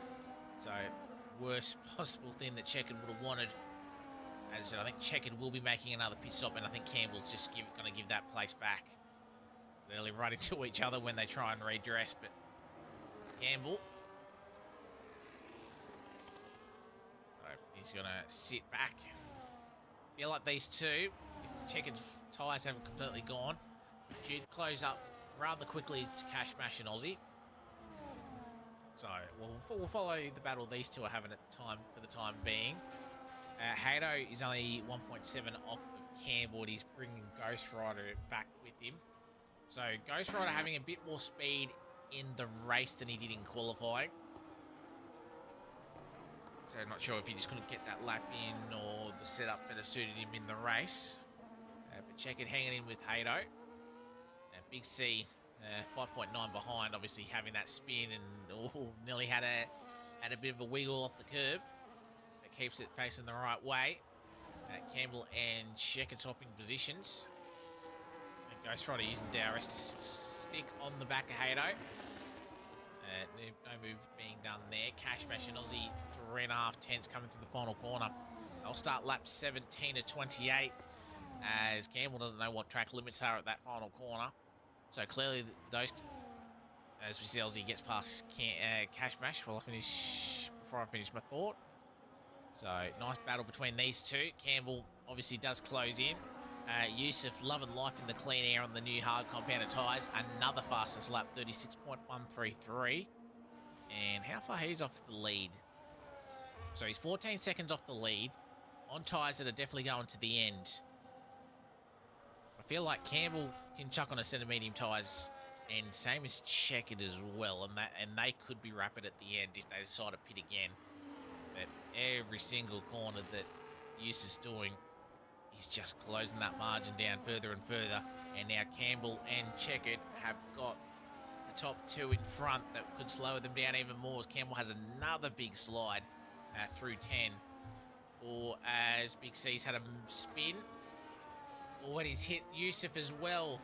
So worst possible thing that Checkered would have wanted. As I said, I think Checkered will be making another pit stop, and I think Campbell's just going to give that place back. They'll live right into each other when they try and redress, but Campbell, so he's going to sit back. Feel like these two, if Checkered's tyres haven't completely gone, should close up rather quickly to Cash Mash and Aussie. So we'll follow the battle these two are having at the time for the time being. Hato is only 1.7 off of Campbell. He's bringing Ghost Rider back with him. So Ghost Rider having a bit more speed in the race than he did in qualifying. So I'm not sure if he just couldn't get that lap in or the setup better suited him in the race. But Check It hanging in with Hato. Big C, 5.9 behind, obviously having that spin and nearly had a bit of a wiggle off the curb. That keeps it facing the right way. Campbell and Checker swapping positions. And Ghost Rider using DRS to stick on the back of Hato. No move being done there. Cash Mash and Aussie 3.5 tenths coming through the final corner. They'll start lap 17 to 28 as Campbell doesn't know what track limits are at that final corner. So clearly those, as we see Aussie gets past Cash Mash, before I finish my thought. So nice battle between these two. Campbell obviously does close in. Yusuf loving life in the clean air on the new hard compounded tyres. Another fastest lap, 36.133. And how far he's off the lead? So he's 14 seconds off the lead on tyres that are definitely going to the end. I feel like Campbell can chuck on a set of medium tyres, and same as Checkered as well, and they could be rapid at the end if they decide to pit again. But every single corner that Yusuf's doing, he's just closing that margin down further and further. And now Campbell and Checkered have got the top two in front that could slow them down even more as Campbell has another big slide through 10. Or as Big C's had a spin. Or when he's hit Yusuf as well.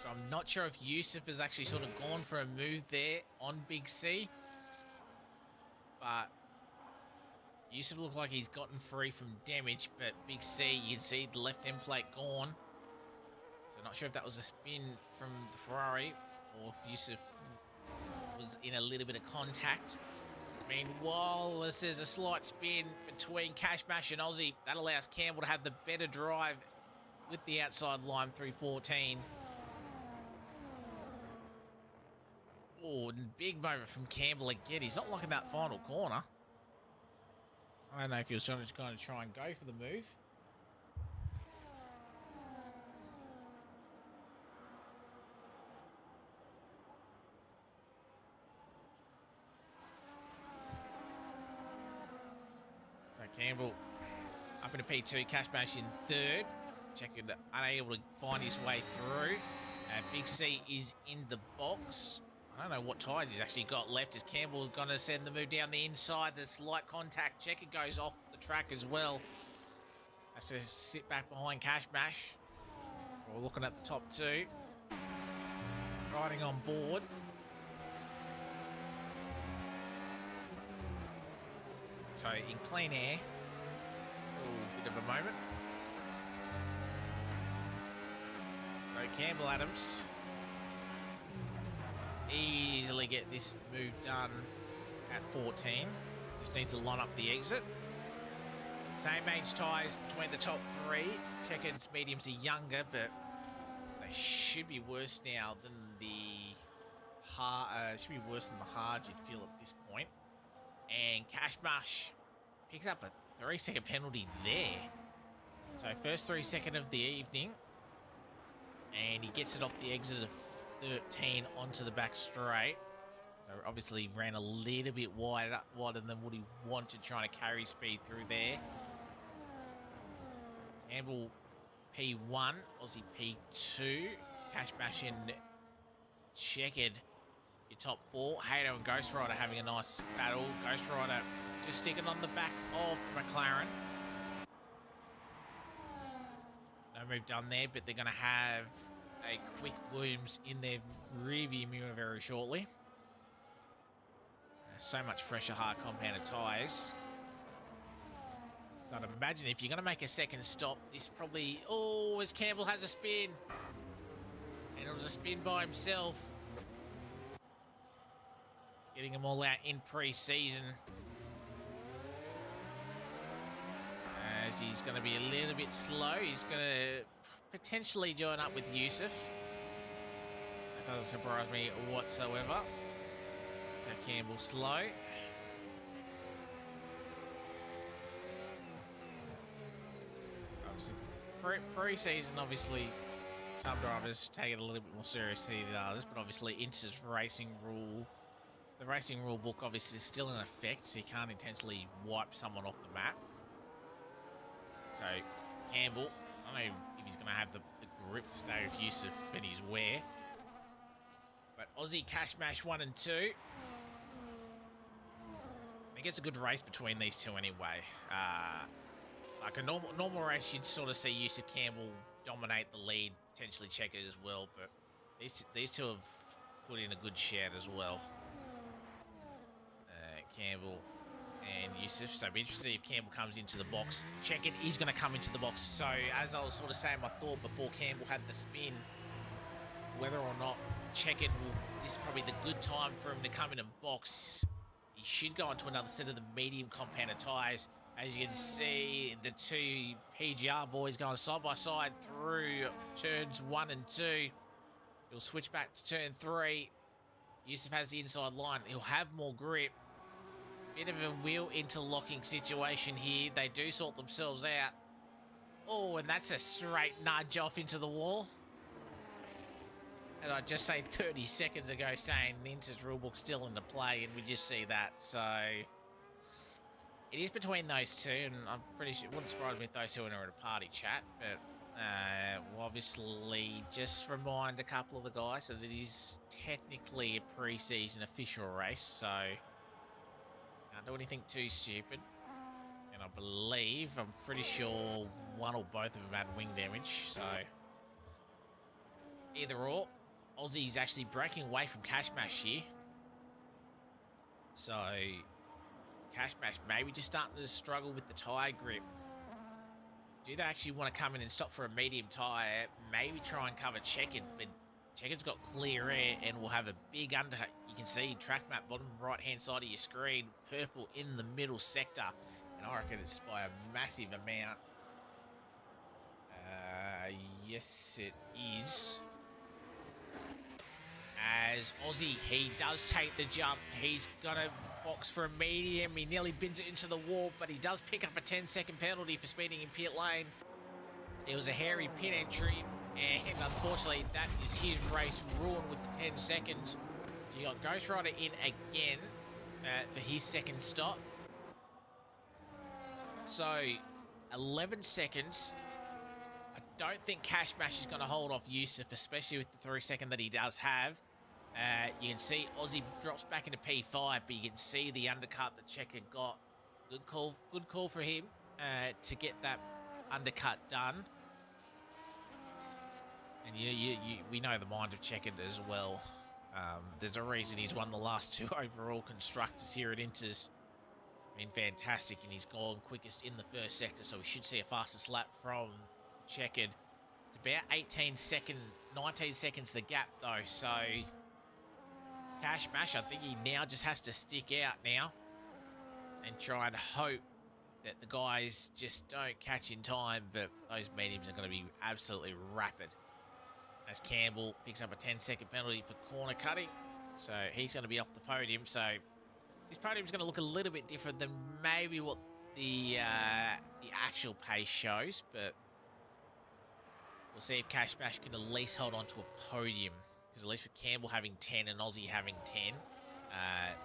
So I'm not sure if Yusuf has actually sort of gone for a move there on Big C. But Yusuf looked like he's gotten free from damage. But Big C, you can see the left end plate gone. So not sure if that was a spin from the Ferrari or if Yusuf was in a little bit of contact. Meanwhile, this is a slight spin between Cash Mash and Aussie. That allows Campbell to have the better drive with the outside line through 14. Oh, big moment from Campbell again. He's not liking that final corner. I don't know if he was trying to kind of try and go for the move. So Campbell up into P2, Cash Mash in third. Checkered unable to find his way through. Big C is in the box. I don't know what tyres he's actually got left. Is Campbell going to send the move down the inside? There's light contact. Checker goes off the track as well. Has to sit back behind Cash Mash. We're looking at the top two. Riding on board. So in clean air. Ooh, bit of a moment. So Campbell Adams easily get this move done at 14. Just needs to line up the exit. Same age tyres between the top three. Checkered's mediums are younger, but they should be worse now than the hard. Should be worse than the hards you'd feel at this point. And Cash Mash picks up a 3-second penalty there. So first 3-second of the evening. And he gets it off the exit of 13 onto the back straight. So obviously ran a little bit wider than what he wanted, trying to carry speed through there. Campbell P1, Aussie P2. Cash Mash and Checkered your top four. Hato and Ghost Rider having a nice battle. Ghost Rider just sticking on the back of McLaren. No move done there, but they're going to have a quick Williams in their rearview mirror very shortly. So much fresher, hard compounded tyres. I'd imagine if you're going to make a second stop, this probably... Oh, as Campbell has a spin. And it was a spin by himself. Getting them all out in pre-season. As he's going to be a little bit slow. He's going to potentially join up with Yusuf. That doesn't surprise me whatsoever. So Campbell slow. Obviously, pre-season, obviously, some drivers take it a little bit more seriously than others, but obviously Inter's racing rule, the racing rule book obviously is still in effect, so you can't intentionally wipe someone off the map. So Campbell, I don't know if he's going to have the grip to stay with Yusuf and his wear. But Aussie Cash Mash 1 and 2. I think it's a good race between these two anyway. Like a normal race, you'd sort of see Yusuf Campbell dominate the lead, potentially check it as well. But these two have put in a good shout as well. Campbell and Yusuf. So it'll be interesting if Campbell comes into the box. Check it, he's going to come into the box. So as I was sort of saying my thought before Campbell had the spin, whether or not Check it, this is probably the good time for him to come in and box. He should go onto another set of the medium compounded tyres. As you can see, the two PGR boys going side by side through turns 1 and 2. He'll switch back to turn 3. Yusuf has the inside line. He'll have more grip. Bit of a wheel interlocking situation here. They do sort themselves out. Oh, and that's a straight nudge off into the wall. And I just say 30 seconds ago saying Ninta's rulebook's still into play, and we just see that. So it is between those two, and I'm pretty sure it wouldn't surprise me if those two are in a party chat. But we'll obviously just remind a couple of the guys that it is technically a pre-season official race, so can't do anything too stupid. And I believe, I'm pretty sure one or both of them had wing damage, so either or. Aussie's actually breaking away from Cash Mash here. So Cash Mash maybe just starting to struggle with the tyre grip. Do they actually want to come in and stop for a medium tyre? Maybe try and cover Checkered, but Checkered's got clear air and will have a big undercut. You can see track map bottom right hand side of your screen, purple in the middle sector, and I reckon it's by a massive amount. Yes it is. As Aussie, he does take the jump. He's got a box for a medium. He nearly bins it into the wall, but he does pick up a 10-second penalty for speeding in pit lane. It was a hairy pit entry, and unfortunately, that is his race ruined with the 10 seconds. So you got Ghost Rider in again for his second stop. So 11 seconds. I don't think Cash Mash is going to hold off Yusuf, especially with the 3-second that he does have. You can see Aussie drops back into P5, but you can see the undercut that Checker got. Good call for him to get that undercut done. And we know the mind of Checkered as well. There's a reason he's won the last 2 overall constructors here at Inters. I mean, fantastic, and he's gone quickest in the first sector, so we should see a fastest lap from Checkered. It's about 19 seconds the gap though, so Cash Mash, I think he now just has to stick out now and try and hope that the guys just don't catch in time, but those mediums are going to be absolutely rapid. As Campbell picks up a 10-second penalty for corner cutting, so he's going to be off the podium. So this podium is going to look a little bit different than maybe what the actual pace shows, but we'll see if Cash Mash can at least hold on to a podium, because at least with Campbell having 10 and Aussie having 10,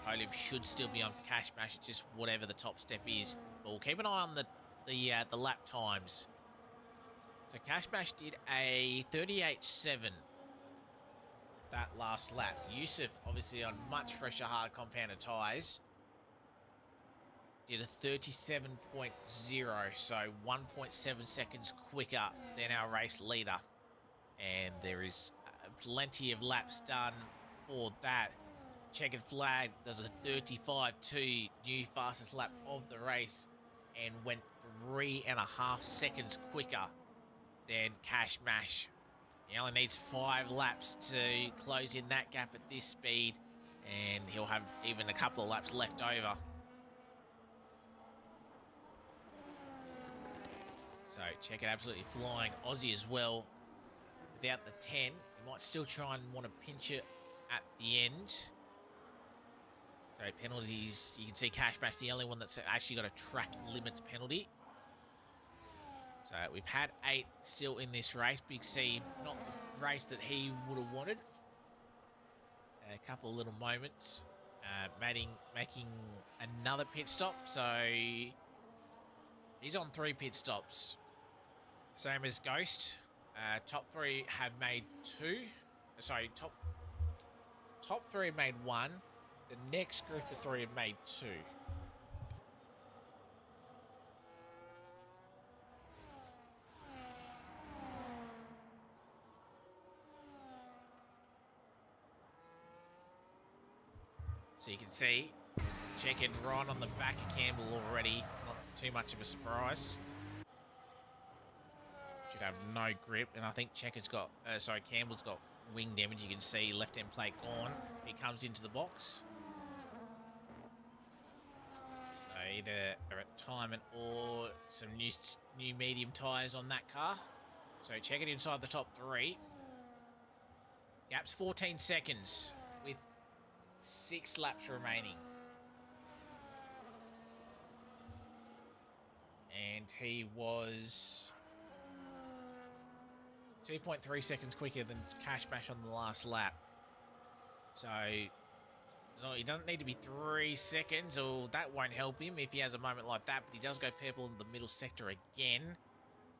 podium should still be on for Cash Mash. It's just whatever the top step is. But we'll keep an eye on the lap times. So Cash Mash did a 38.7 that last lap. Yusuf, obviously on much fresher hard compounded tyres, did a 37.0, so 1.7 seconds quicker than our race leader. And there is plenty of laps done for that. Checkered flag does a 35.2, new fastest lap of the race, and went 3.5 seconds quicker than Cash Mash. He only needs 5 laps to close in that gap at this speed, and he'll have even a couple of laps left over. So Checker absolutely flying. Aussie as well. Without the 10, he might still try and want to pinch it at the end. So penalties, you can see Cash Bash, the only one that's actually got a track limits penalty. So we've had 8 still in this race. Big C, not the race that he would have wanted. A couple of little moments. Making another pit stop. So he's on 3 pit stops. Same as Ghost. Top 3 have made 2. Sorry, top 3 have made 1. The next group of 3 have made 2. So you can see, checking right on the back of Campbell already. Not too much of a surprise. Should have no grip, and I think Campbell's got wing damage. You can see left-hand plate gone. He comes into the box. So either a retirement or some new medium tyres on that car. So check it inside the top 3. Gap's 14 seconds with 6 laps remaining. And he was 2.3 seconds quicker than Cash Bash on the last lap. So he doesn't need to be 3 seconds, or that won't help him if he has a moment like that, but he does go purple in the middle sector again.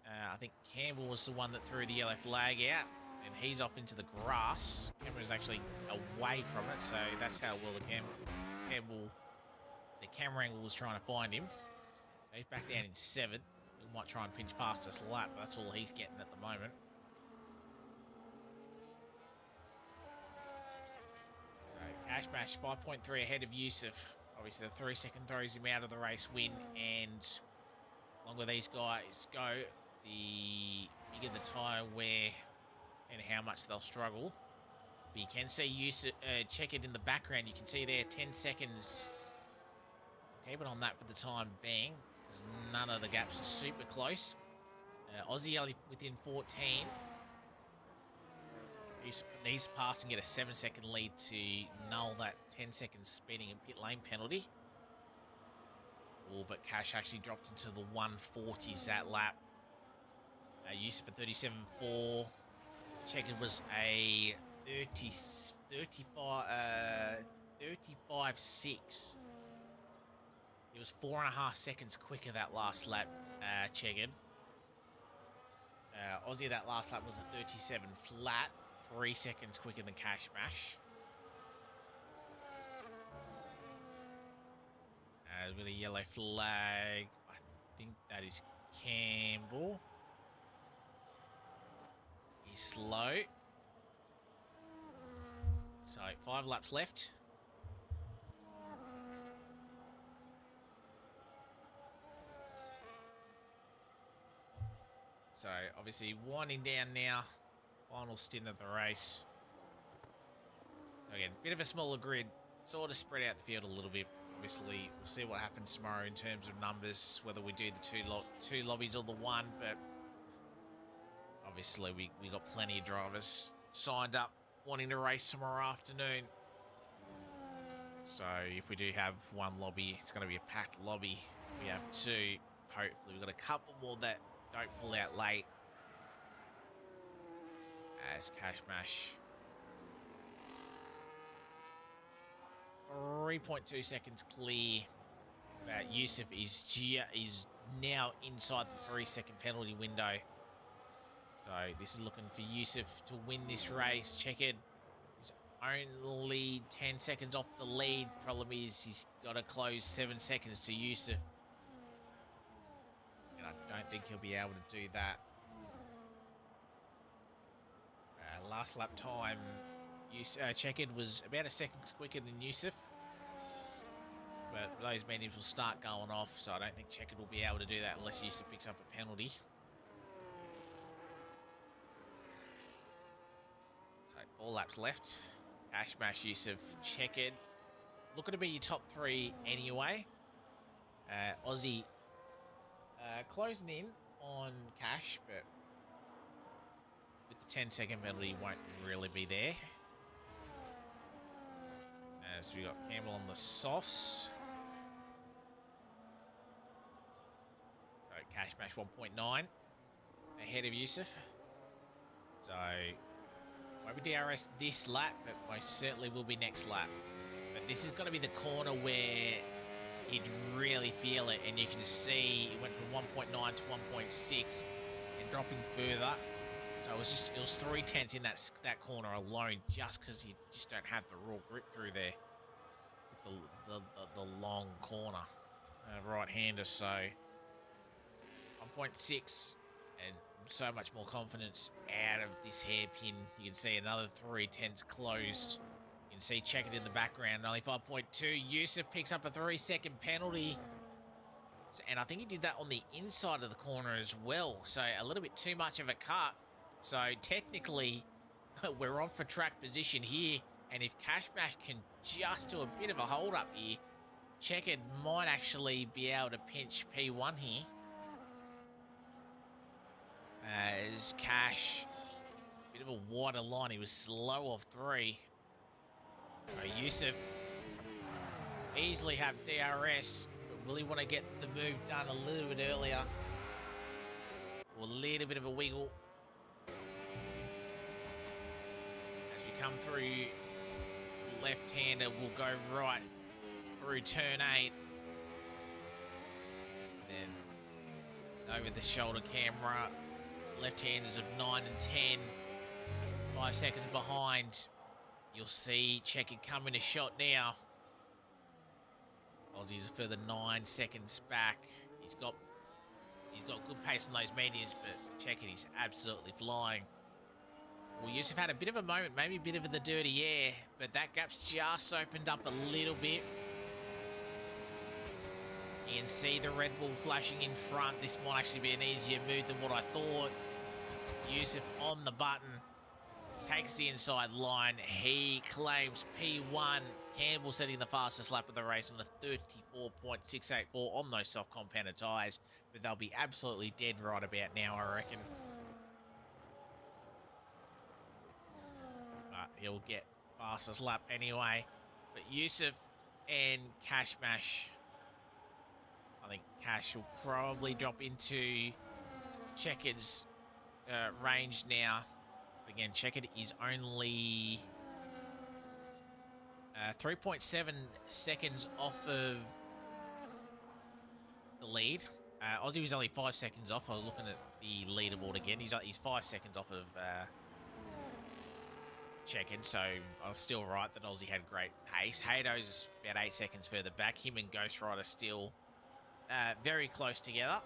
I think Campbell was the one that threw the yellow flag out, and he's off into the grass. Cameron's actually away from it, so that's how well the camera angle was trying to find him. So he's back down in 7th. We might try and pinch fastest lap, but that's all he's getting at the moment. So Cash Bash 5.3 ahead of Yusuf. Obviously the 3 second throws him out of the race win, and longer these guys go, the bigger the tyre wear and how much they'll struggle. But you can see Yusuf, check it in the background. You can see there 10 seconds. Keep it on that for the time being, because none of the gaps are super close. Aussie only within 14. He needs to pass and get a 7-second lead to null that 10-second speeding and pit lane penalty. Oh, but Cash actually dropped into the 140s that lap. Yusuf at 37.4. Checker was a 35.6. He was 4.5 seconds quicker that last lap, Checkered. Aussie that last lap was a 37 flat, 3 seconds quicker than Cash Bash. With a yellow flag, I think that is Campbell. He's slow. So 5 laps left. So obviously winding down now. Final stint of the race. So again, bit of a smaller grid. Sort of spread out the field a little bit. Obviously, we'll see what happens tomorrow in terms of numbers, whether we do the two lobbies or the one, but obviously we got plenty of drivers signed up wanting to race tomorrow afternoon. So if we do have one lobby, it's going to be a packed lobby. We have 2. Hopefully we've got a couple more that don't pull out late. As Cash Mash 3.2 seconds clear. But Yusuf is now inside the 3-second penalty window. So this is looking for Yusuf to win this race. Checkered is only 10 seconds off the lead. Problem is he's got to close 7 seconds to Yusuf. And I don't think he'll be able to do that. Last lap time, Checkered was about a second quicker than Yusuf. But those mediums will start going off, so I don't think Checkered will be able to do that unless Yusuf picks up a penalty. So 4 laps left. Cash Mash, Yusuf, Checkered. Looking to be your top 3 anyway. Aussie closing in on Cash, but with the 10-second penalty, won't really be there. So we got Campbell on the softs. So Cash Mash 1.9 ahead of Yusuf. So won't be DRS this lap, but most certainly will be next lap. But this is going to be the corner where he'd really feel it, and you can see it went from 1.9 to 1.6 and dropping further. So it was 3/10 in that corner alone, just because you just don't have the raw grip through there. The long corner, right-hander. So 1.6 and so much more confidence out of this hairpin. You can see another 3/10 closed. You can see Checkered in the background, only 5.2. Yusuf picks up a 3-second penalty. And I think he did that on the inside of the corner as well. So a little bit too much of a cut. So technically, we're on for track position here. And if Cash Mash can just do a bit of a hold up here, Checkered might actually be able to pinch P1 here. As Cash, bit of a wider line. He was slow off 3. Yusuf easily have DRS, but will he want to get the move done a little bit earlier? Or a little bit of a wiggle. As we come through, left-hander will go right through turn 8. Then over the shoulder camera, left-handers of 9 and 10, 5 seconds behind. You'll see Checkered coming to shot now. Aussie's a further 9 seconds back. He's got good pace on those mediums, but Checkered is absolutely flying. Well, Yusuf had a bit of a moment, maybe a bit of the dirty air, but that gap's just opened up a little bit. You can see the Red Bull flashing in front. This might actually be an easier move than what I thought. Yusuf on the button, takes the inside line. He claims P1. Campbell setting the fastest lap of the race on a 34.684 on those soft compounded tyres, but they'll be absolutely dead right about now, I reckon. But he'll get fastest lap anyway. But Yusuf and Cash Mash, I think Cash will probably drop into Checkered's range now. Again, Checkered is only 3.7 seconds off of the lead. Aussie was only 5 seconds off. I was looking at the leaderboard again. He's 5 seconds off of Checkered, so I was still right that Aussie had great pace. Haydo's about 8 seconds further back. Him and Ghost Rider still very close together.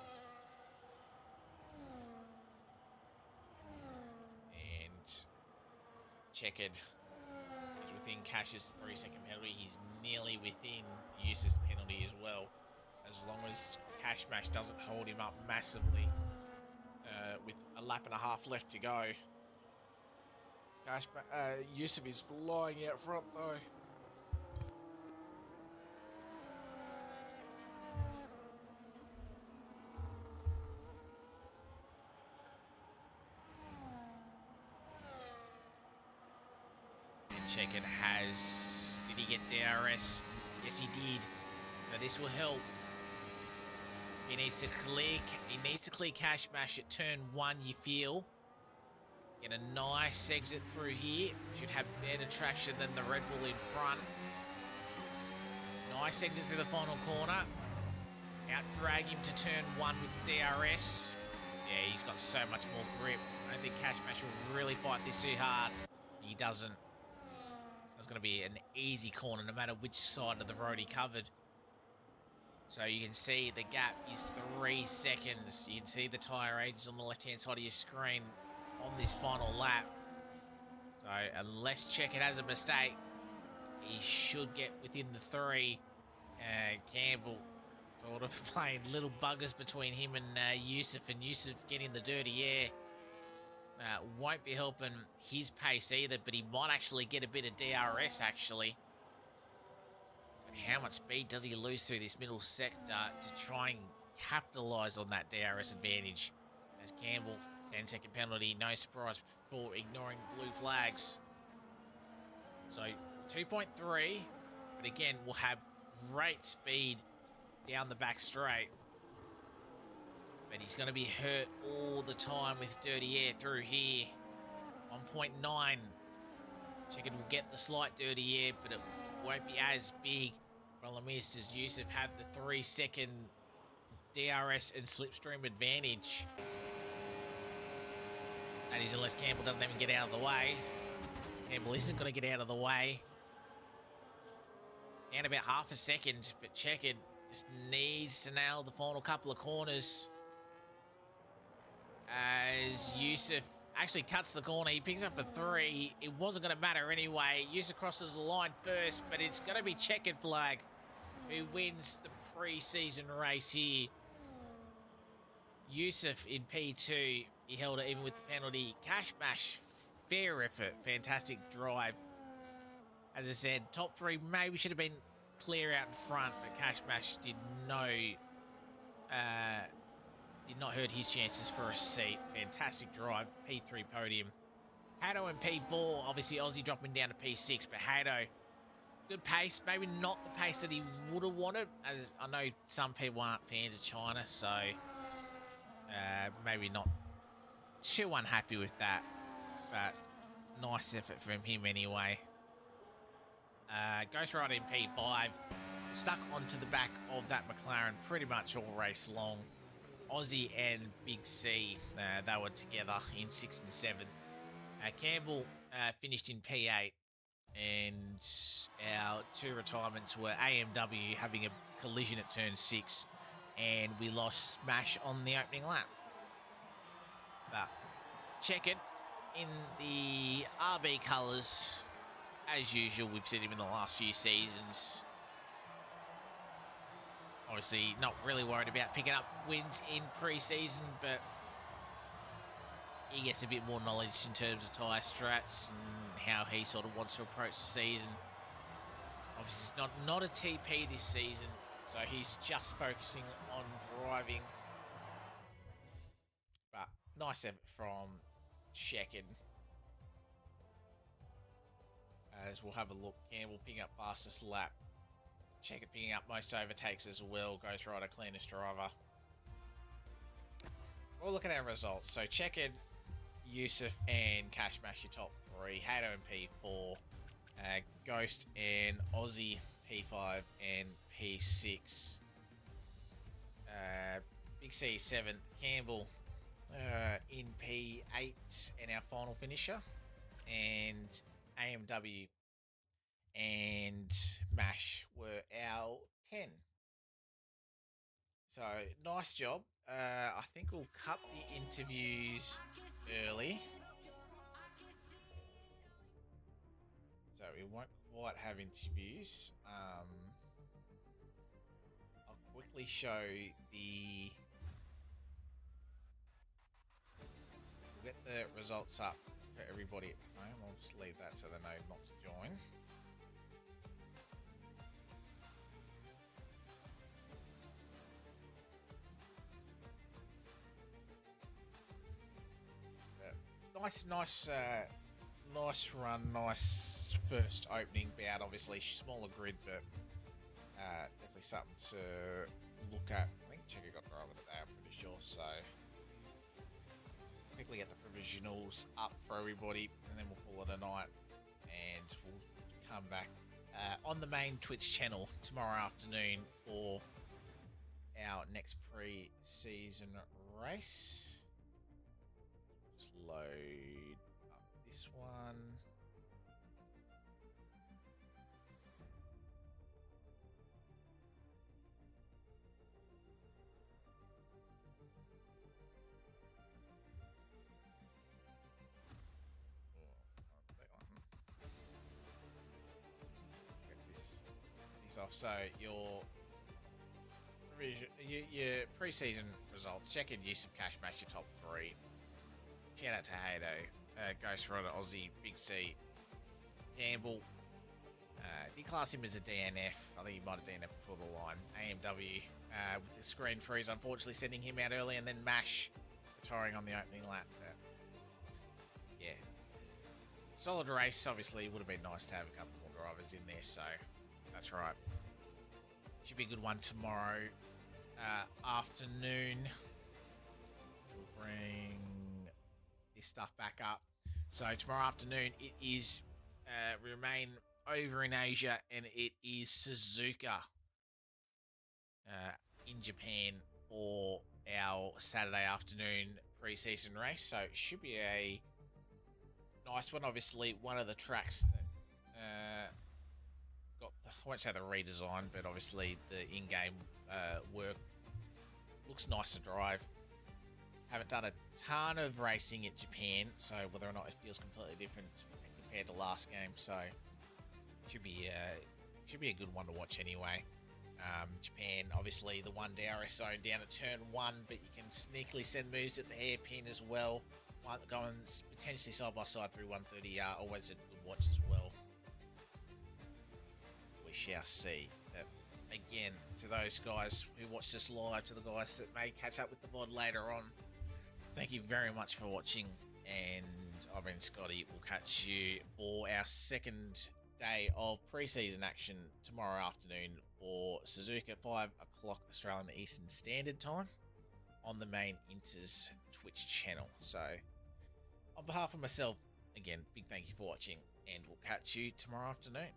Checkered is within Cash's 3-second penalty. He's nearly within Yusuf's penalty as well, as long as Cash Mash doesn't hold him up massively with a lap and a half left to go. Yusuf is flying out front though. Checkered has... Did he get DRS? Yes, he did. So this will help. He needs to clear Cash Mash at turn 1, you feel. Get a nice exit through here. Should have better traction than the Red Bull in front. Nice exit through the final corner. Out drag him to turn 1 with DRS. Yeah, he's got so much more grip. I don't think Cash Mash will really fight this too hard. He doesn't. was going to be an easy corner no matter which side of the road he covered. So you can see the gap is 3 seconds. You can see the tyre ages on the left-hand side of your screen on this final lap. So unless Chequered has a mistake, he should get within the 3. Campbell sort of playing little buggers between him and Yusuf, and Yusuf getting the dirty air. Won't be helping his pace either, but he might actually get a bit of DRS actually. And how much speed does he lose through this middle sector to try and capitalise on that DRS advantage? As Campbell, 10-second penalty, no surprise for ignoring blue flags. So 2.3, but again, we'll have great speed down the back straight. But he's going to be hurt all the time with dirty air through here. 1.9. Chequered will get the slight dirty air, but it won't be as big. Problem is, does Yusuf have the 3-second DRS and slipstream advantage? That is, unless Campbell doesn't even get out of the way. Campbell isn't going to get out of the way. Down about half a second, but Chequered just needs to nail the final couple of corners. As Yusuf actually cuts the corner, he picks up a 3. It wasn't going to matter anyway. Yusuf crosses the line first, but it's going to be Chequered flag who wins the pre-season race here. Yusuf in P2, he held it even with the penalty. Cash Bash, fair effort, fantastic drive. As I said, top 3 maybe should have been clear out in front, but Cash Bash did not hurt his chances for a seat. Fantastic drive, P3 podium. Hato and P4, obviously Aussie dropping down to P6, but Hato, good pace, maybe not the pace that he would have wanted. As I know some people aren't fans of China, so maybe not too unhappy with that, but nice effort from him anyway. Ghost Rider in P5, stuck onto the back of that McLaren pretty much all race long. Aussie and Big C, they were together in 6 and 7. Campbell finished in P8, and our 2 retirements were AMW having a collision at turn 6, and we lost Smash on the opening lap. But Chequered in the RB colours, as usual. We've seen him in the last few seasons. Obviously, not really worried about picking up wins in pre-season, but he gets a bit more knowledge in terms of tyre strats and how he sort of wants to approach the season. Obviously, it's not a TP this season, so he's just focusing on driving. But nice effort from Chequered. As we'll have a look, Campbell picking up fastest lap. Chequered picking up most overtakes as well. Ghost Rider cleanest driver. We'll look at our results. So Chequered, Yusuf and Cash Bash your top 3. Hato and P4. Ghost and Aussie P5 and P6. Big C 7th. Campbell in P8 and our final finisher. And AMW and MASH were our 10. So, nice job. I think we'll cut the interviews early. So, we won't quite have interviews. I'll quickly show the... We'll get the results up for everybody at home. I'll just leave that so they know not to join. Nice run, nice first opening bout. Obviously, smaller grid, but definitely something to look at. I think Chequered got driver today, I'm pretty sure. So, quickly get the provisionals up for everybody, and then we'll call it a night. And we'll come back on the main Twitch channel tomorrow afternoon for our next pre-season race. Just load up this one. kicks off. So your pre-season results. Check in Use of Cash Match your top 3. Shout out to Hado, Ghost Rider, Aussie, Big C, Gamble. Declass him as a DNF. I think he might have DNF before the line. AMW with the screen freeze, unfortunately sending him out early, and then Mash retiring on the opening lap. Yeah. Solid race, obviously. Would have been nice to have a couple more drivers in there, so that's right. Should be a good one tomorrow afternoon. We'll bring this stuff back up. So tomorrow afternoon, it is remain over in Asia, and it is Suzuka in Japan for our Saturday afternoon pre-season race. So it should be a nice one. Obviously, one of the tracks that got the, I won't say the redesign, but obviously the in-game work looks nice to drive. Haven't done a ton of racing at Japan, so whether or not it feels completely different compared to last game, so should be a good one to watch anyway. Japan, obviously the one DRS zone down at turn 1, but you can sneakily send moves at the hairpin as well. One going potentially side by side through 130, always a good watch as well. We shall see. Again, to those guys who watched us live, to the guys that may catch up with the VOD later on, thank you very much for watching, and I've been Scotty. We'll catch you for our second day of pre-season action tomorrow afternoon for Suzuka at 5 o'clock Australian Eastern Standard Time on the main Inters Twitch channel. So, on behalf of myself, again, big thank you for watching, and we'll catch you tomorrow afternoon.